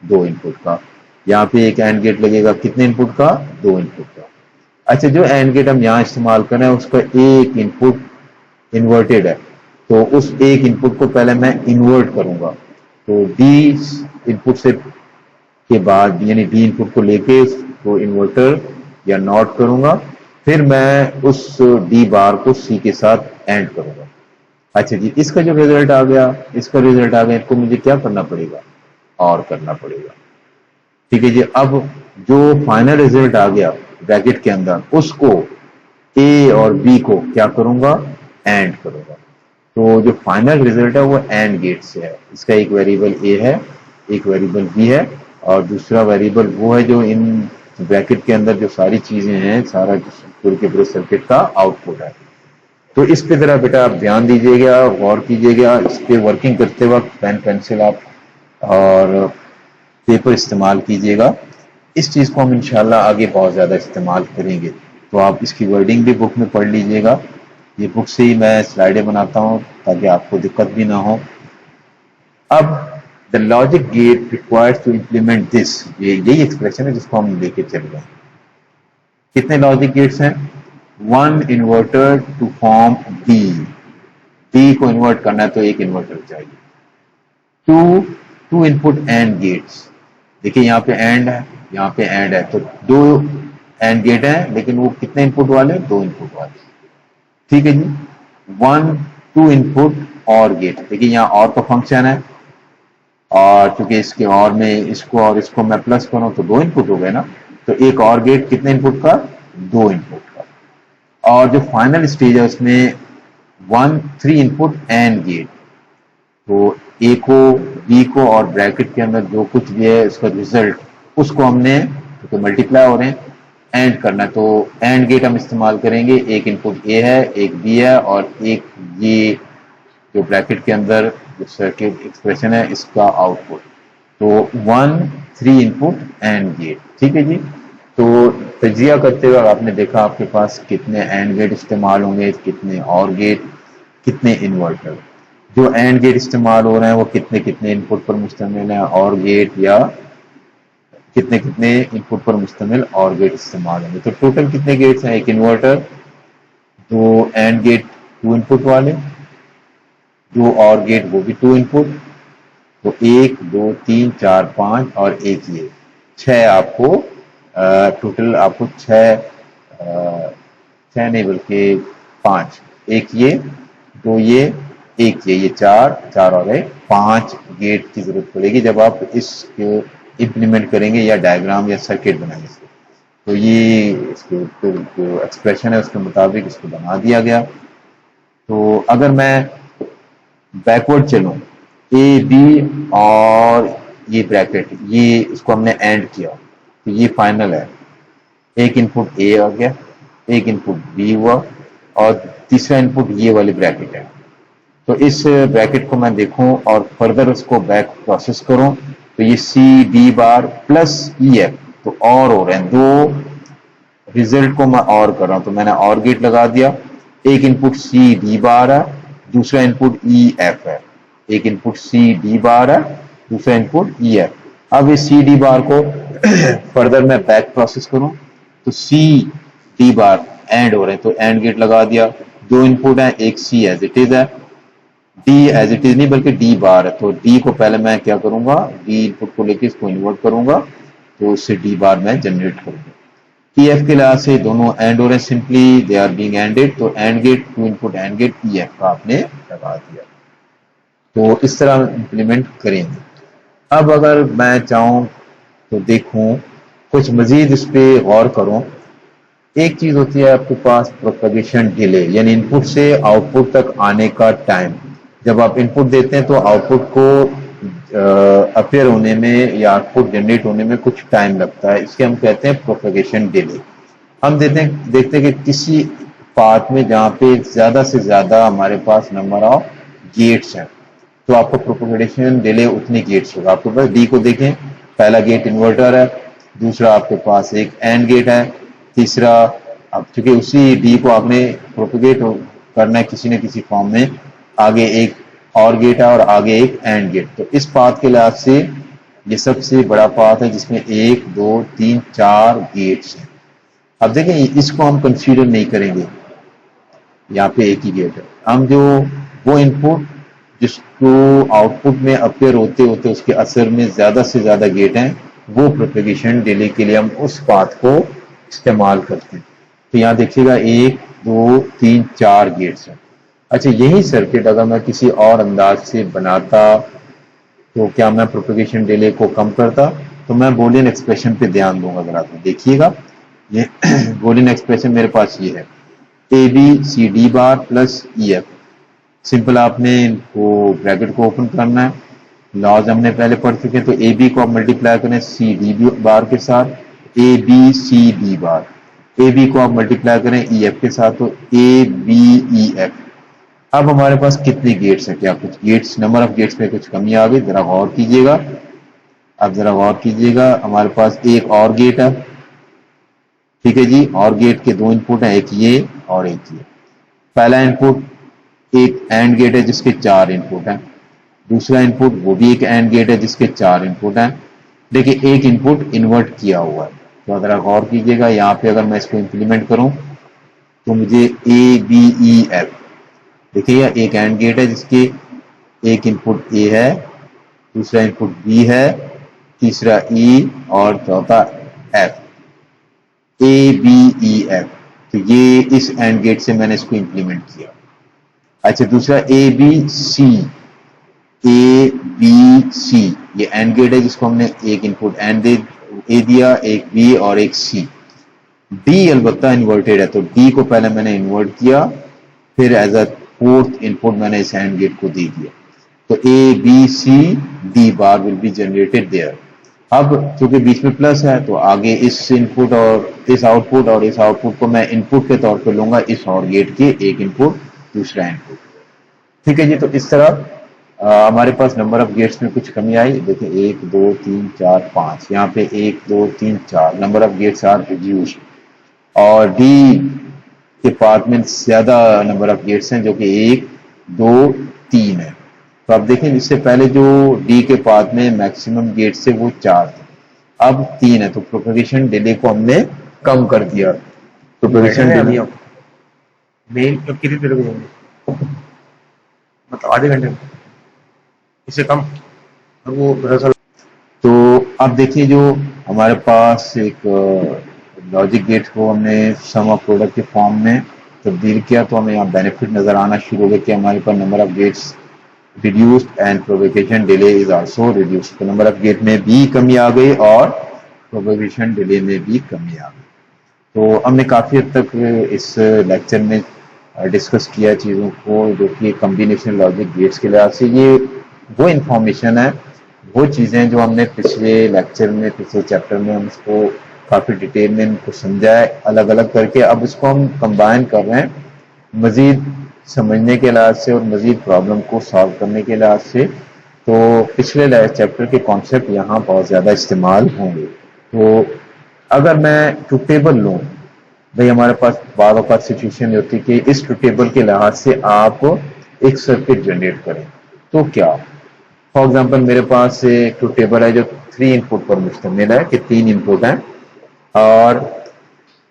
2 इनपुट का। यहाँ पे एक एंड गेट लगेगा कितने इनपुट का, 2 इनपुट का। अच्छा, जो एंड गेट हम यहाँ इस्तेमाल कर रहे हैं उसका एक इनपुट इन्वर्टेड है, तो उस एक इनपुट को पहले मैं इन्वर्ट करूंगा। तो डी इनपुट से के बाद यानी डी इनपुट को लेके उसको इन्वर्टर या नॉट करूंगा, फिर मैं उस डी बार को सी के साथ एंड करूंगा। अच्छा जी, इसका जो रिजल्ट आ गया, इसको मुझे क्या करना पड़ेगा, और करना पड़ेगा। ठीक है जी, अब जो फाइनल रिजल्ट आ गया ब्रैकेट के अंदर, उसको ए और बी को क्या करूंगा, एंड करूंगा। तो जो फाइनल रिजल्ट है वो एंड गेट से है। इसका एक वेरिएबल ए है, एक वेरिएबल बी है, और दूसरा वेरिएबल वो है जो इन ब्रैकेट के अंदर जो सारी चीजें हैं, सारा पूरे के पूरे सर्किट का आउटपुट है। तो इस पे जरा बेटा आप ध्यान दीजिएगा, गौर कीजिएगा, इस पे वर्किंग करते वक्त पेन पेंसिल आप और पेपर इस्तेमाल कीजिएगा। इस चीज को हम इंशाल्लाह आगे बहुत ज्यादा इस्तेमाल करेंगे, तो आप इसकी वर्डिंग भी बुक में पढ़ लीजिएगा। ये बुक से ही मैं स्लाइडें बनाता हूँ ताकि आपको दिक्कत भी ना हो। अब the logic gate requires to implement this, यही एक्सप्रेशन है जिसको हम लेके चल रहे हैं। कितने लॉजिक गेट्स हैं, 1 इन्वर्टर टू फॉर्म डी को इन्वर्ट करना है तो एक इन्वर्टर चाहिए। 2 इनपुट एंड गेट्स, देखिए यहाँ पे एंड है, यहाँ पे एंड है, तो 2 एंड गेट है, लेकिन वो कितने इनपुट वाले, 2 इनपुट वाले। ठीक है जी, 2 इनपुट और गेट, देखिए यहाँ और का फंक्शन है, और चूंकि इसके और में इसको और इसको मैं प्लस करूं तो 2 इनपुट हो गए ना, तो एक और गेट कितने इनपुट का, 2 इनपुट का। और जो फाइनल स्टेज है उसमें 3 इनपुट एंड गेट, तो ए को, बी को और ब्रैकेट के अंदर जो कुछ भी है उसका रिजल्ट, उसको हमने तो मल्टीप्लाई हो रहे हैं, एंड करना है। तो एंड गेट हम इस्तेमाल करेंगे, एक इनपुट ए है, एक बी है, और एक ये जो ब्रैकेट के अंदर जो सर्किट एक्सप्रेशन है इसका आउटपुट। तो 3 इनपुट एंड गेट। ठीक है जी, तो तजिया करते हुए आपने देखा आपके पास कितने एंड गेट इस्तेमाल होंगे, कितने और गेट, कितने इन्वर्टर। जो एंड गेट इस्तेमाल हो रहे हैं वो कितने कितने इनपुट पर मुश्तमिल है, और गेट या कितने कितने इनपुट पर मुश्तमिल और गेट इस्तेमाल होंगे। तो टोटल कितने गेट्स हैं, एक इन्वर्टर, 2 एंड गेट 2 इनपुट वाले, 2 और गेट वो भी 2 इनपुट, तो 1 2 3 4 5 और एक ये 6 आपको टोटल आपको 6 नहीं बल्कि 5, एक ये, 2 ये, एक ये 4 और 5 गेट की जरूरत पड़ेगी जब आप इसको इम्प्लीमेंट करेंगे या डायग्राम या सर्किट बनाएंगे। तो ये इसके जो एक्सप्रेशन है उसके मुताबिक इसको बना दिया गया। तो अगर मैं बैकवर्ड चलूं, ए बी और ये ब्रैकेट, ये इसको हमने एंड किया, तो ये फाइनल है, एक इनपुट ए आ गया, एक इनपुट बी हुआ, और तीसरा इनपुट ये वाली ब्रैकेट है। तो इस ब्रैकेट को मैं देखूं और फर्दर उसको बैक प्रोसेस करूं, तो ये C D bar plus E F, तो और हो रहे हैं, 2 रिजल्ट को मैं और कर रहा हूं, तो मैंने और गेट लगा दिया। एक इनपुट सी डी बार है, दूसरा इनपुट ई एफ है, एक इनपुट सी डी बार है, दूसरा इनपुट ई एफ। अब इस सी डी बार को फर्दर मैं बैक प्रोसेस करूं, तो सी डी बार एंड हो रहे हैं, तो एंड गेट लगा दिया। 2 इनपुट है, एक सी एज इट इज है, डी एज इट इज नहीं बल्कि डी बार है, तो डी को पहले मैं क्या करूंगा, डी इनपुट को लेके इसको इन्वर्ट करूंगा, तो उससे डी बार मैं जनरेट करूंगा। ई एफ के लिहाज से दोनों एंड हो रहे हैं, simply they are being anded, तो and gate 2 input and gate E F का आपने लगा दिया। तो इस तरह इंप्लीमेंट करेंगे। अब अगर मैं चाहूं तो देखूं कुछ मजीद इस पे गौर करूं। एक चीज होती है आपके पास प्रोपगेशन डिले, यानी इनपुट से आउटपुट तक आने का टाइम। जब आप इनपुट देते हैं तो आउटपुट को अपीयर होने में या आउटपुट जनरेट होने में कुछ टाइम लगता है, इसके हम कहते हैं प्रोपगेशन डिले। हम देखते हैं कि किसी पाथ में जहाँ पे ज्यादा से ज्यादा हमारे पास नंबर ऑफ गेट्स हैं, तो आपको प्रोपगेशन डिले उतनी गेट्स होगा। आपके पास डी को देखें, पहला गेट इन्वर्टर है, दूसरा आपके पास एक एंड गेट है, तीसरा अब चूंकि उसी डी को आपने प्रोपगेट करना है किसी न किसी फॉर्म में, आगे एक और गेट है और आगे एक एंड गेट। तो इस पाथ के लिहाज से ये सबसे बड़ा पाथ है जिसमें 1 2 3 4 गेट्स हैं। अब देखें इसको हम कंसीडर नहीं करेंगे, यहाँ पे एक ही गेट है। हम जो वो इनपुट जिसको आउटपुट में अपेयर होते होते उसके असर में ज्यादा से ज्यादा गेट हैं, वो प्रोपेगेशन डिले के लिए हम उस पाथ को इस्तेमाल करते हैं। तो यहाँ देखिएगा 1 2 3 4 गेट्स हैं। अच्छा, यही सर्किट अगर मैं किसी और अंदाज से बनाता तो क्या मैं प्रोपेगेशन डिले को कम करता? तो मैं बूलियन एक्सप्रेशन पे ध्यान दूंगा जरा, तो देखिएगा ये बूलियन एक्सप्रेशन मेरे पास ये है A B C D bar plus E F. Simple आपने इनको ब्रैकेट को ओपन करना है, लॉज हमने पहले पढ़ चुके हैं। तो ए बी को आप मल्टीप्लाई करें सी डी बार के साथ, A B C D bar. A B को आप मल्टीप्लाई करें ई एफ के साथ, तो ए बी ई एफ। अब हमारे पास कितने गेट्स हैं? क्या कुछ गेट्स, नंबर ऑफ गेट्स में कुछ कमी आ गई? जरा गौर कीजिएगा। अब जरा गौर कीजिएगा, हमारे पास एक और गेट है, ठीक है जी, और गेट के 2 इनपुट हैं, एक ये और एक ये। पहला इनपुट एक एंड गेट है जिसके 4 इनपुट हैं, दूसरा इनपुट वो भी एक एंड गेट है जिसके 4 इनपुट हैं। देखिए एक इनपुट इन्वर्ट किया हुआ है, तो जरा गौर कीजिएगा। यहाँ पे अगर मैं इसको इंप्लीमेंट करूं तो मुझे ए बी ई एफ, देखिए एक एंड गेट है जिसके एक इनपुट ए है, दूसरा इनपुट बी है, तीसरा ई और चौथा F, A B E F. तो ये इस एंड गेट से मैंने इसको इंप्लीमेंट किया। अच्छा, दूसरा ए बी सी, ए बी सी ये एंड गेट है जिसको हमने एक इनपुट एंड ए दिया, एक बी और एक सी। डी अलबत्ता इन्वर्टेड है, तो डी को पहले मैंने इन्वर्ट किया, फिर एज अ 4th इनपुट मैंने इस एंड गेट को दे दिया। तो A B C D bar will be generated there. अब चूंकि बीच में प्लस है तो आगे इस इनपुट और इस आउटपुट को मैं इनपुट के तौर पे लूंगा, इस और गेट के एक इनपुट दूसरा इनपुट। ठीक है जी, तो इस तरह हमारे पास नंबर ऑफ गेट्स में कुछ कमी आई। देखिए 1 2 3 4 5, यहाँ पे 1 2 3 4 number of gates are reduced, और डी के पार्ट में ज्यादा नंबर ऑफ गेट्स हैं जो कि 1 2 3 है। तो आप देखें इससे पहले जो डी के पाथ में मैक्सिमम गेट्स थे वो 4 थे, अब 3 है। तो प्रोपेगेशन डिले को हमने कम कर दिया। प्रोपेगेशन डिले मेन तो कितनी देर में होंगे? मतलब आधे घंटे में, इससे कम। और वो दरअसल तो अब देखिए जो हमारे पास एक लॉजिक गेट को हमने सम ऑफ प्रोडक्ट के फॉर्म में तब्दील किया, तो हमें यहाँ बेनिफिट नजर आना शुरू हो गया कि हमारे पास number of gates reduced and propagation delay is also reduced. तो नंबर ऑफ गेट में भी कमी आ गई और प्रोपेगेशन डिले में भी कमी आ गई। तो हमने काफी हद तक इस लेक्चर में डिस्कस किया चीजों को जो कि कॉम्बिनेशन लॉजिक गेट्स के लिहाज से। ये वो इंफॉर्मेशन है, वो चीजें जो हमने पिछले लेक्चर में, पिछले चैप्टर में हम इसको काफी डिटेल में इनको समझा है अलग अलग करके। अब इसको हम कंबाइन कर रहे हैं मजीद समझने के लिहाज से और मजीद प्रॉब्लम को सॉल्व करने के लिहाज से। तो पिछले चैप्टर के कॉन्सेप्ट यहाँ बहुत ज्यादा इस्तेमाल होंगे। तो अगर मैं टू टेबल लूँ, भाई हमारे पास बार बार सिचुएशन होती है कि इस टू टेबल के लिहाज से आप एक सर्किट जनरेट करें, तो क्या? फॉर एग्जाम्पल मेरे पास एक टू टेबल है जो 3 इनपुट पर मुश्तमिल है कि 3 इनपुट हैं, और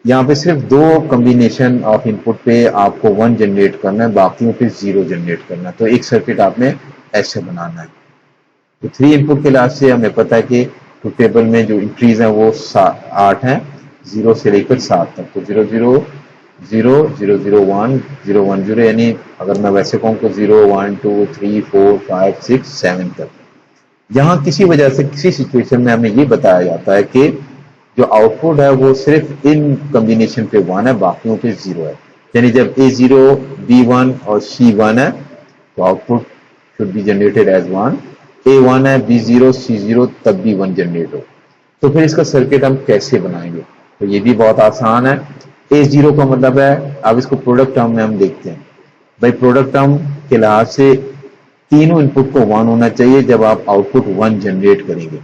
यहाँ पे सिर्फ 2 कॉम्बिनेशन ऑफ इनपुट पे आपको 1 जनरेट करना है, बाकियों पे 0 जनरेट करना है। तो एक सर्किट आपने ऐसे बनाना है। तो 3 इनपुट के लिहाज से हमें पता है कि टू टेबल में जो इंट्रीज हैं वो 8 हैं, 0 से लेकर 7 तक। तो 0 0 0 0 0 1 0 1 0, यानी अगर मैं वैसे कहूँ तो 0 1 2 3 4 5 6 7 तक। यहाँ किसी वजह से किसी सिचुएशन में हमें ये बताया जाता है कि जो आउटपुट है वो सिर्फ इन कॉम्बिनेशन पे 1 है, बाकियों पे 0 है। यानी जब A0 B1 और C1 है तो output should be generated as 1, A1 है B0 C0 तब भी 1 जनरेट हो। तो फिर इसका सर्किट हम कैसे बनाएंगे? तो ये भी बहुत आसान है। A0 का मतलब है, अब इसको प्रोडक्ट टर्म में हम देखते हैं। भाई प्रोडक्ट टर्म के लिहाज से तीनों इनपुट को 1 होना चाहिए जब आप आउटपुट 1 जनरेट करेंगे।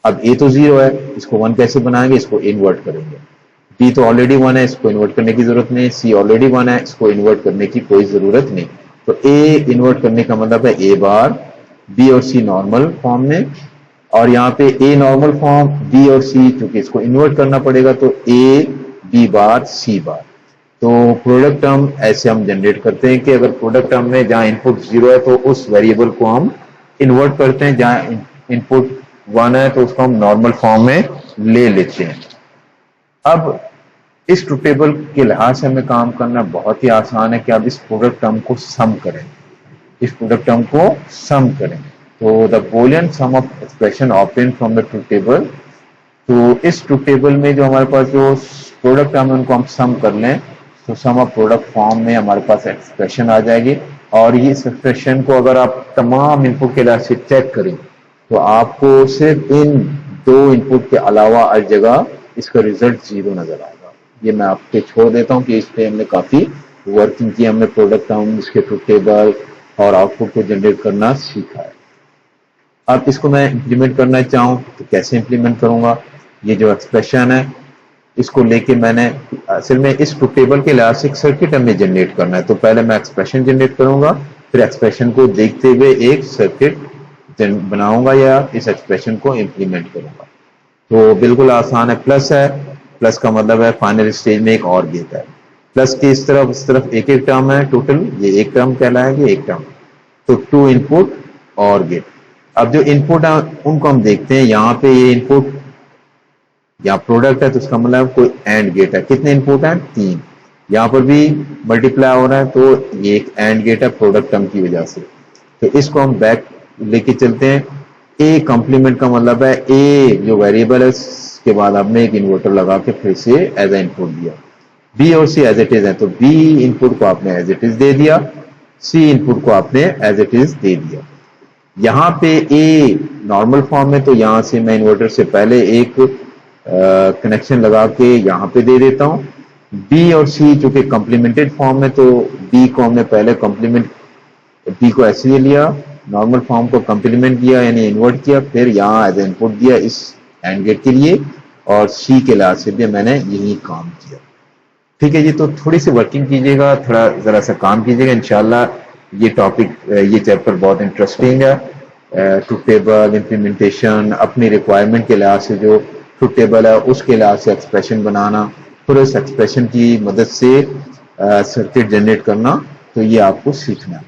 अब A तो 0 है, इसको 1 कैसे बनाएंगे? इसको इन्वर्ट करेंगे। B तो ऑलरेडी 1 है, इसको इन्वर्ट करने की जरूरत नहीं। C ऑलरेडी 1 है, इसको इन्वर्ट करने की कोई जरूरत नहीं। तो A इन्वर्ट करने का मतलब है A बार, B और C नॉर्मल फॉर्म में, और यहाँ पे ए नॉर्मल फॉर्म, बी और सी, चूंकि इसको इन्वर्ट करना पड़ेगा तो ए बी बार सी बार। तो प्रोडक्ट टर्म ऐसे हम जनरेट करते हैं कि अगर प्रोडक्ट टर्म में जहां इनपुट 0 है तो उस वेरिएबल को हम इन्वर्ट करते हैं, जहां इनपुट 1 है तो उसको हम नॉर्मल फॉर्म में ले लेते हैं। अब इस ट्रुथ टेबल के लिहाज से हमें काम करना बहुत ही आसान है कि आप इस प्रोडक्ट टर्म को सम करें, इस प्रोडक्ट टर्म को सम करें। तो the Boolean sum of expression obtain from the truth table, तो इस ट्रुथ टेबल में जो हमारे पास जो प्रोडक्ट टर्म है उनको हम सम कर लें तो सम ऑफ प्रोडक्ट फॉर्म में हमारे पास एक्सप्रेशन आ जाएगी। और ये एक्सप्रेशन को अगर आप तमाम इनपुट के लिहाज से चेक करें तो आपको सिर्फ इन दो इनपुट के अलावा हर जगह इसका रिजल्ट 0 नजर आएगा। ये मैं आपके छोड़ देता हूँ कि इस पे हमने काफी वर्किंग की, हमने प्रोडक्ट टर्म, इसके ट्रुथ टेबल और आउटपुट को जनरेट करना सीखा है। अब इसको मैं इंप्लीमेंट करना चाहूँ तो कैसे इंप्लीमेंट करूंगा? ये जो एक्सप्रेशन है इसको लेके मैंने असल में इस ट्रुथ टेबल के लिहाज से एक सर्किट हमें जनरेट करना है। तो पहले मैं एक्सप्रेशन जनरेट करूंगा, फिर एक्सप्रेशन को देखते हुए एक सर्किट बनाऊंगा या इस एक्सप्रेशन को इंप्लीमेंट करूंगा। तो बिल्कुल आसान है। प्लस है, प्लस का मतलब है फाइनल स्टेज में एक और गेट है। प्लस के इस तरफ एक एक टर्म है, टोटल ये एक टर्म कहलाएंगे, एक टर्म। तो 2 इनपुट और गेट। अब जो इनपुट है उनको हम देखते हैं। यहाँ पे ये इनपुट यहाँ प्रोडक्ट है तो उसका मतलब कोई एंड गेट है। कितने इनपुट हैं? 3। यहाँ पर भी मल्टीप्लाई हो रहा है तो ये एक एंड गेट है प्रोडक्ट टर्म की वजह से। तो इसको हम बैक लेके चलते हैं। ए कॉम्प्लीमेंट का मतलब है ए जो वेरिएबल है उसके बाद आपने एक इन्वर्टर लगा के फिर से एज ए इनपुट दिया। बी और सी एज इट इज है तो बी इनपुट को आपने एज इट इज दे दिया, सी इनपुट को आपने एज इट इज दे दिया। यहाँ पे ए नॉर्मल फॉर्म में तो यहाँ से मैं इन्वर्टर से पहले एक कनेक्शन लगा के यहाँ पे दे देता हूँ। बी और सी चूंकि कॉम्प्लीमेंटेड फॉर्म में तो बी को हमने पहले कॉम्प्लीमेंट, बी को ऐसे लिया, नॉर्मल फॉर्म को कॉम्प्लीमेंट किया यानी इन्वर्ट किया, फिर यहाँ एज इनपुट दिया इस एंड गेट के लिए, और सी के लिहाज से भी मैंने यही काम किया। ठीक है जी, तो थोड़ी सी वर्किंग कीजिएगा, थोड़ा जरा सा काम कीजिएगा, इंशाल्लाह ये टॉपिक, ये चैप्टर बहुत इंटरेस्टिंग है। ट्रुथ टेबल इंप्लीमेंटेशन, अपनी रिक्वायरमेंट के लिहाज से जो ट्रुथ टेबल है उसके लिहाज से एक्सप्रेशन बनाना, फिर उस एक्सप्रेशन की मदद से सर्किट जनरेट करना, तो ये आपको सीखना है।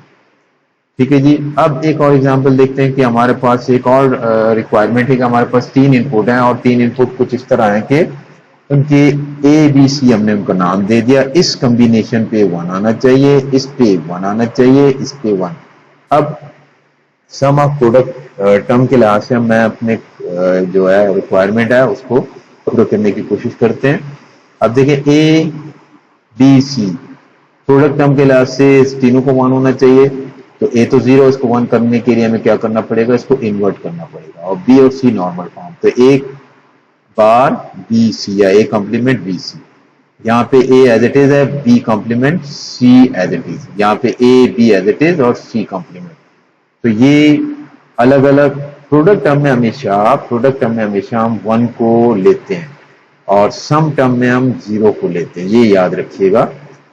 ठीक है जी, अब एक और एग्जांपल देखते हैं कि हमारे पास एक और रिक्वायरमेंट है कि हमारे पास 3 इनपुट हैं और 3 इनपुट कुछ इस तरह है कि उनके ए बी सी हमने उनका नाम दे दिया। इस कॉम्बिनेशन पे 1 आना चाहिए, इस पे 1 आना चाहिए, इस पे 1। अब सम ऑफ प्रोडक्ट टर्म के लिहाज से मैं अपने जो है रिक्वायरमेंट है उसको पूरा करने की कोशिश करते हैं। अब देखिए A B C product term के लिहाज से तीनों को 1 होना चाहिए। तो ए तो 0, इसको 1 करने के लिए हमें क्या करना पड़ेगा? इसको इन्वर्ट करना पड़ेगा। और बी और सी नॉर्मल फॉर्म, तो एक बार बी सी या ए कॉम्प्लीमेंट बी सी। यहाँ पे ए एज इट इज है, B complement C as it is, यहाँ पे A B as it is और सी कॉम्प्लीमेंट। तो ये अलग अलग प्रोडक्ट टर्म में हमेशा हम 1 को लेते हैं और सम टर्म में हम 0 को लेते हैं, ये याद रखिएगा।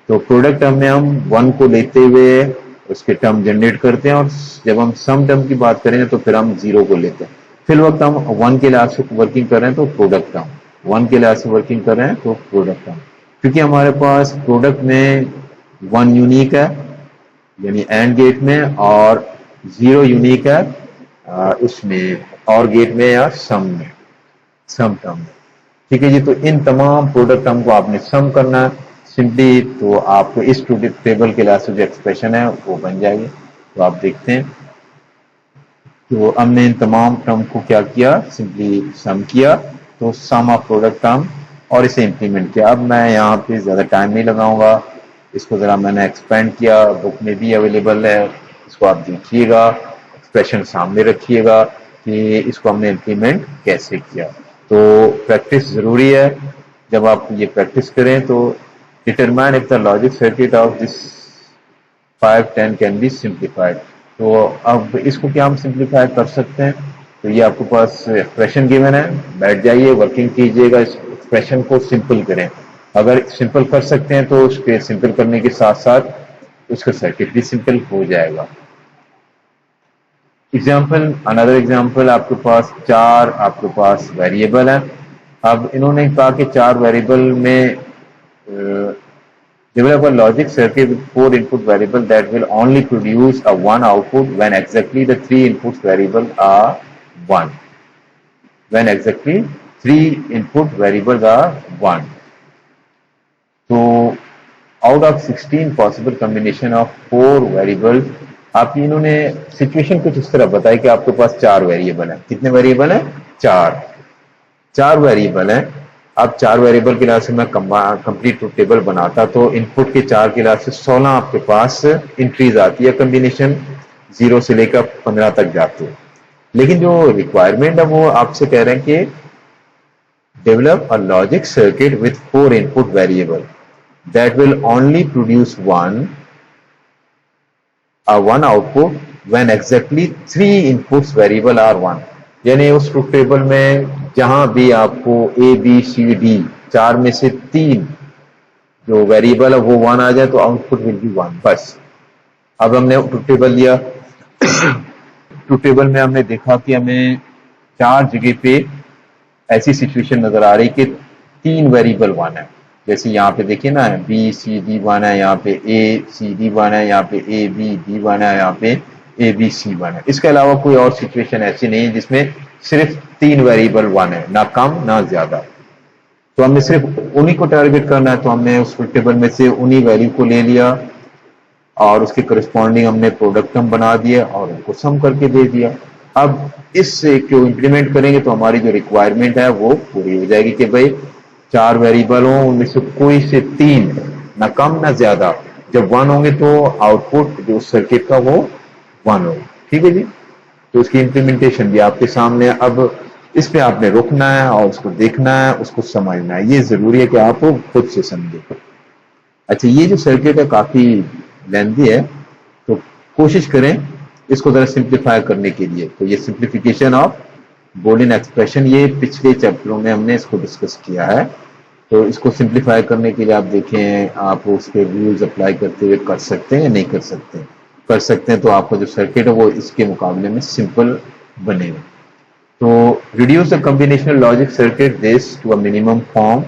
तो प्रोडक्ट टर्म में हम 1 को लेते हुए उसके टर्म जनरेट करते हैं और जब हम सम टर्म की बात करेंगे तो फिर हम 0 को लेते हैं। फिर वक्त हम 1 के लिहाज से वर्किंग कर रहे हैं तो प्रोडक्ट टर्म, 1 के लिहाज से वर्किंग कर रहे हैं तो प्रोडक्ट टर्म। क्योंकि हमारे पास प्रोडक्ट में 1 यूनिक है यानी एंड गेट में, और 0 यूनिक है उसमें और गेट में या सम टर्म में। ठीक है जी, तो इन तमाम प्रोडक्ट टर्म को आपने सम करना है सिंपली, तो आपको इस ट्रुथ टेबल के लिहाज से जो एक्सप्रेशन है वो बन जाएगी। तो आप देखते हैं, तो हमने इन तमाम टर्म को क्या किया? सिंपली सम किया, तो सम ऑफ प्रोडक्ट टर्म, और इसे इंप्लीमेंट किया। अब मैं यहाँ पे ज्यादा टाइम नहीं लगाऊंगा, इसको जरा मैंने एक्सपेंड किया, बुक में भी अवेलेबल है, इसको आप देखिएगा, एक्सप्रेशन सामने रखिएगा कि इसको हमने इंप्लीमेंट कैसे किया। तो प्रैक्टिस जरूरी है। जब आप ये प्रैक्टिस करें तो determine if the logic circuit of this 510 can be simplified. तो अब इसको क्या हम सिंप्लीफाई कर सकते हैं? तो ये आपके पास एक्सप्रेशन गिवन है, बैठ जाइए, वर्किंग कीजिएगा, इस एक्सप्रेशन को सिंपल करें। अगर सिंपल कर सकते हैं तो उसके सिंपल करने के साथ साथ उसका सर्किट भी सिंपल हो जाएगा। एग्जाम्पल, अनदर एग्जाम्पल, आपके पास चार आपके पास वेरिएबल है। अब इन्होंने कहा कि चार वेरिएबल में develop a logic circuit with four input variable that will only produce a one output when exactly the three inputs variable are one. When exactly three input variables are one. So out of 16 possible combination of four variables, आप इन्होंने situation कुछ इस तरह बताई कि आपके पास चार variable है। कितने वेरिएबल है? चार वेरिएबल है। अब चार वेरिएबल के लिहाज से मैं कंप्लीट ट्रुथ टेबल बनाता तो इनपुट के चार के लिहाज से 16 आपके पास इंट्रीज आती है, कॉम्बिनेशन 0 से लेकर 15 तक जाती है। लेकिन जो रिक्वायरमेंट है वो आपसे कह रहे हैं कि develop a logic circuit with 4 input variable that will only produce one output when exactly 3 inputs variable are 1। यानी उस ट्रुथ टेबल में जहां भी आपको ए बी सी डी चार में से 3 जो वेरिएबल है वो 1 आ जाए तो आउटपुट विल बी 1 बस। अब हमने ट्रुथ टेबल लिया, ट्रुथ टेबल में हमने देखा कि हमें चार जगह पे ऐसी सिचुएशन नजर आ रही कि 3 वेरिएबल 1 है। जैसे यहाँ पे देखिए ना, बी सी डी 1 है, यहाँ पे ए सी डी 1 है, यहाँ पे ए बी डी 1 है, यहाँ पे ए बी सी 1 है। इसके अलावा कोई और सिचुएशन ऐसी नहीं है जिसमें सिर्फ 3 वेरिएबल 1 है, ना कम ना ज्यादा। तो हमने सिर्फ उन्हीं को टारगेट करना है, तो हमने उस टेबल में से उन्हीं वैल्यू को ले लिया और उसके करस्पॉन्डिंग हमने प्रोडक्ट हम बना दिया और उनको सम करके दे दिया। अब इससे क्यों इंप्लीमेंट करेंगे तो हमारी जो रिक्वायरमेंट है वो पूरी हो जाएगी कि भाई चार वेरिएबल हो, उनमें से कोई से 3 ना कम ना ज्यादा, जब 1 होंगे तो आउटपुट जो सर्किट का वो 1 होगा। ठीक है जी, तो उसकी इंप्लीमेंटेशन भी आपके सामने है। अब इस पे आपने रुकना है और उसको देखना है, उसको समझना है। ये जरूरी है कि आप खुद से समझे। अच्छा, ये जो सर्किट है काफी लेंथी है, तो कोशिश करें इसको जरा सिंप्लीफाई करने के लिए। तो ये सिंप्लीफिकेशन ऑफ बूलियन एक्सप्रेशन, ये पिछले चैप्टरों में हमने इसको डिस्कस किया है। तो इसको सिंप्लीफाई करने के लिए आप देखें, आप उसके रूल्स अप्लाई करते हुए कर सकते हैं या नहीं कर सकते। कर सकते हैं तो आपका जो सर्किट है वो इसके मुकाबले में सिंपल बनेगा। तो reduce the combinational logic circuit this to a minimum form.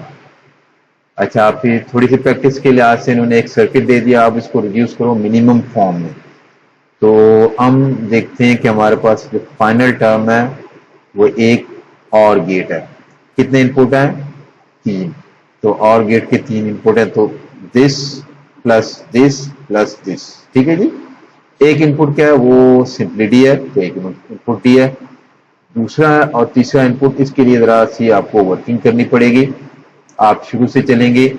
अच्छा, आप थोड़ी सी प्रैक्टिस के लिहाज से इन्होंने एक सर्किट दे दिया, आप इसको रिड्यूस करो मिनिमम फॉर्म में। तो हम देखते हैं कि हमारे पास जो फाइनल टर्म है वो एक और गेट है। कितने इनपुट हैं? 3। तो और गेट के 3 इनपुट है, तो this plus this plus this. ठीक है जी, एक इनपुट क्या है? वो सिंपली डी है, तो एक इनपुट डी है। दूसरा और तीसरा इनपुट, इसके लिए जरा सी आपको वर्किंग करनी पड़ेगी। आप शुरू से चलेंगे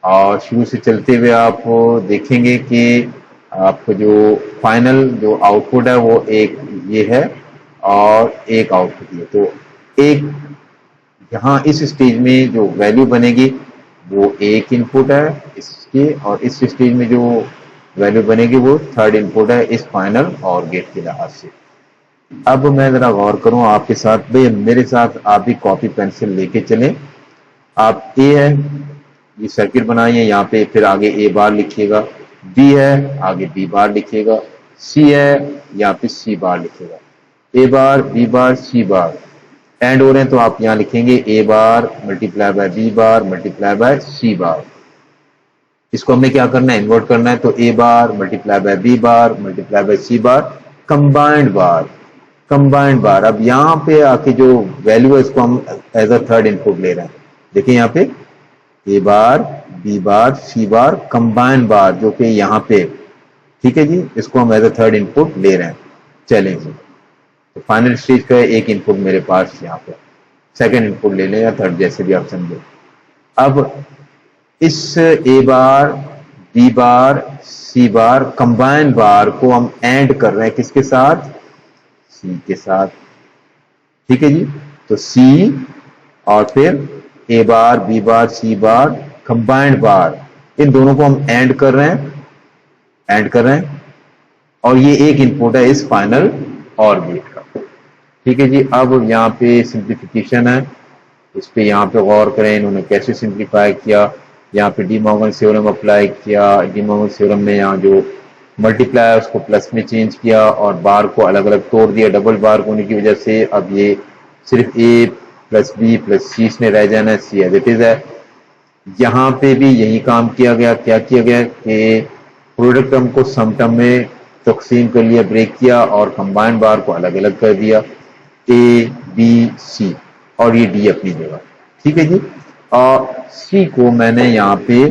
और शुरू से चलते हुए आप देखेंगे कि आपको जो फाइनल जो आउटपुट है वो एक ये है और एक आउटपुट ये। तो एक यहाँ इस स्टेज में जो वैल्यू बनेगी वो एक इनपुट है इसके, और इस स्टेज में जो वैल्यू बनेगी वो थर्ड इनपुट है इस फाइनल और गेट के लिहाज से। अब मैं जरा गौर करूं आपके साथ, भाई मेरे साथ आप भी कॉपी पेंसिल लेके चलें। आप ए है, ये सर्किट बनाइए, यहाँ पे फिर आगे ए बार लिखिएगा, बी है आगे बी बार लिखिएगा, सी है यहाँ पे सी बार लिखिएगा, ए bar B bar C bar and हो रहे हैं तो आप यहाँ लिखेंगे A bar multiply by B bar multiply by C bar. इसको हमने क्या करना है? इन्वर्ट करना है। तो A bar multiply by B bar multiply by C bar combined bar, combined bar. अब यहाँ पे आके जो वैल्यू है इसको हम एज अ थर्ड इनपुट ले रहे हैं। देखिए यहाँ पे ए बार बी बार सी बार कंबाइंड बार जो कि यहाँ पे, ठीक है जी, इसको हम एज अ थर्ड इनपुट ले रहे हैं। चलें जी, तो फाइनल स्टेज का एक इनपुट मेरे पास यहाँ पे, सेकंड इनपुट ले लें या थर्ड, जैसे भी आप समझे। अब इस ए बार बी बार सी बार कंबाइंड बार को हम एंड कर रहे हैं किसके साथ? सी के साथ। ठीक है जी, तो सी और फिर ए बार बी बार सी बार कंबाइंड बार, इन दोनों को हम एंड कर रहे हैं, एंड कर रहे हैं, और ये एक इनपुट है इस फाइनल और गेट का। ठीक है जी, अब यहाँ पे सिंप्लीफिकेशन है, इस पे यहाँ पे गौर करें इन्होंने कैसे सिंप्लीफाई किया। यहाँ पे डी मॉर्गन थ्योरम अप्लाई किया। डी मॉर्गन थ्योरम में यहाँ जो मल्टीप्लाई उसको प्लस में चेंज किया और बार को अलग अलग तोड़ दिया, डबल बार होने की वजह से अब ये सिर्फ ए प्लस बी प्लस सी इसमें रह जाना है, सी एज इट इज है। यहाँ पे भी यही काम किया गया। क्या किया गया कि प्रोडक्ट टर्म को सम टर्म में तकसीम कर लिया, ब्रेक किया और कंबाइंड बार को अलग अलग कर दिया, ए बी सी, और ये डी अपनी जगह। ठीक है जी। और सी को मैंने यहाँ पे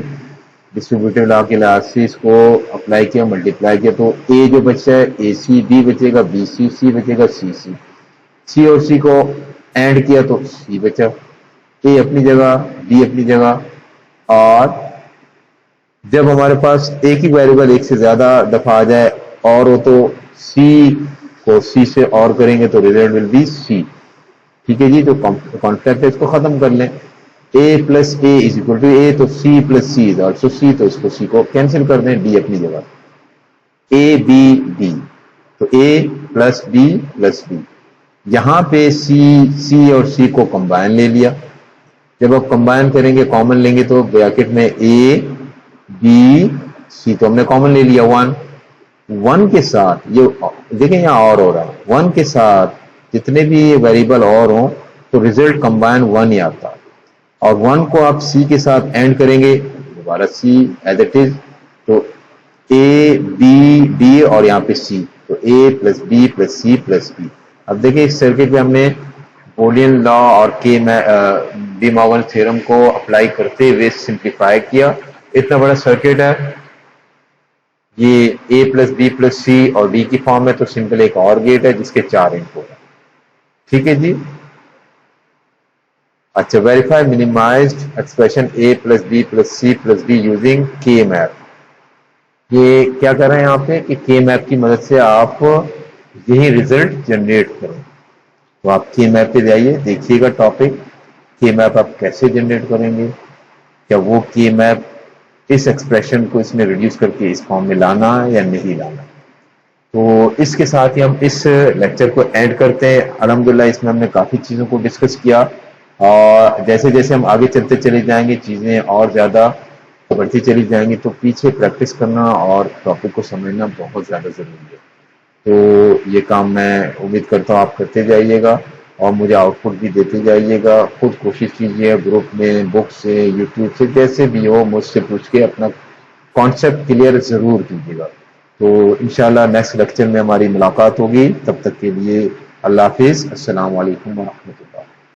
डिस्ट्रीब्यूटिव लॉ के लिहाज से इसको अप्लाई किया, मल्टीप्लाई किया, तो ए जो बचा है ए सी बी बचेगा, बी सी सी बचेगा, सी सी। सी और सी को एंड किया तो सी बचा, ए अपनी जगह बी अपनी जगह। और जब हमारे पास एक ही वेरिएबल एक से ज्यादा दफा आ जाए और हो तो सी को सी से और करेंगे तो रिजल्ट विल बी सी। ठीक है जी। तो कॉन्सेप्ट है, इसको खत्म कर लें। A plus A is equal to A, तो C plus C is also C, तो इसको सी को कैंसिल कर दें, डी अपनी जगह, ए बी डी, तो A plus B plus B. यहां पे सी और सी को कंबाइन ले लिया। जब आप कंबाइन करेंगे, कॉमन लेंगे, तो ब्रैकेट में ए बी सी, तो हमने कॉमन ले लिया 1। 1 के साथ ये देखें यहाँ और हो रहा है, 1 के साथ जितने भी वेरिएबल और हों तो रिजल्ट कंबाइन 1 ही आता है। और 1 को आप सी के साथ एंड करेंगे, दोबारा सी एज इट इज, तो ए बी डी और यहाँ पे सी, तो A plus B plus C plus B. अब देखिए इस सर्किट पे हमने बोलियन लॉ और के डी मॉर्गन थ्योरम को अप्लाई करते हुए सिंप्लीफाई किया। इतना बड़ा सर्किट है, ये ए प्लस बी प्लस सी और डी की फॉर्म है, तो सिंपल एक और गेट है जिसके 4 इनपुट है। ठीक है जी। अच्छा, verify minimised expression A plus B plus C plus D using K map. ये क्या कर रहे हैं यहाँ पे कि के मैप की मदद से आप यही रिजल्ट जनरेट करें। तो आप के मैप पे जाइए, देखिएगा टॉपिक, के मैप आप कैसे जनरेट करेंगे, क्या वो के मैप इस एक्सप्रेशन को इसमें रिड्यूस करके इस फॉर्म में लाना है या नहीं लाना। तो इसके साथ ही हम इस लेक्चर को एंड करते हैं। अल्हम्दुलिल्लाह इसमें हमने काफ़ी चीज़ों को डिस्कस किया और जैसे जैसे हम आगे चलते चले जाएंगे चीज़ें और ज़्यादा बढ़ती चली जाएंगी, तो पीछे प्रैक्टिस करना और टॉपिक को समझना बहुत ज़्यादा ज़रूरी है। तो ये काम मैं उम्मीद करता हूँ आप करते जाइएगा और मुझे आउटपुट भी देते जाइएगा। खुद कोशिश कीजिए, ग्रुप में, बुक से, यूट्यूब से, जैसे भी हो मुझसे पूछ के अपना कॉन्सेप्ट क्लियर ज़रूर कीजिएगा। तो इंशाल्लाह नेक्स्ट लेक्चर में हमारी मुलाकात होगी। तब तक के लिए अल्लाह हाफिज़, अस्सलाम वालेकुम व रहमतुल्लाह।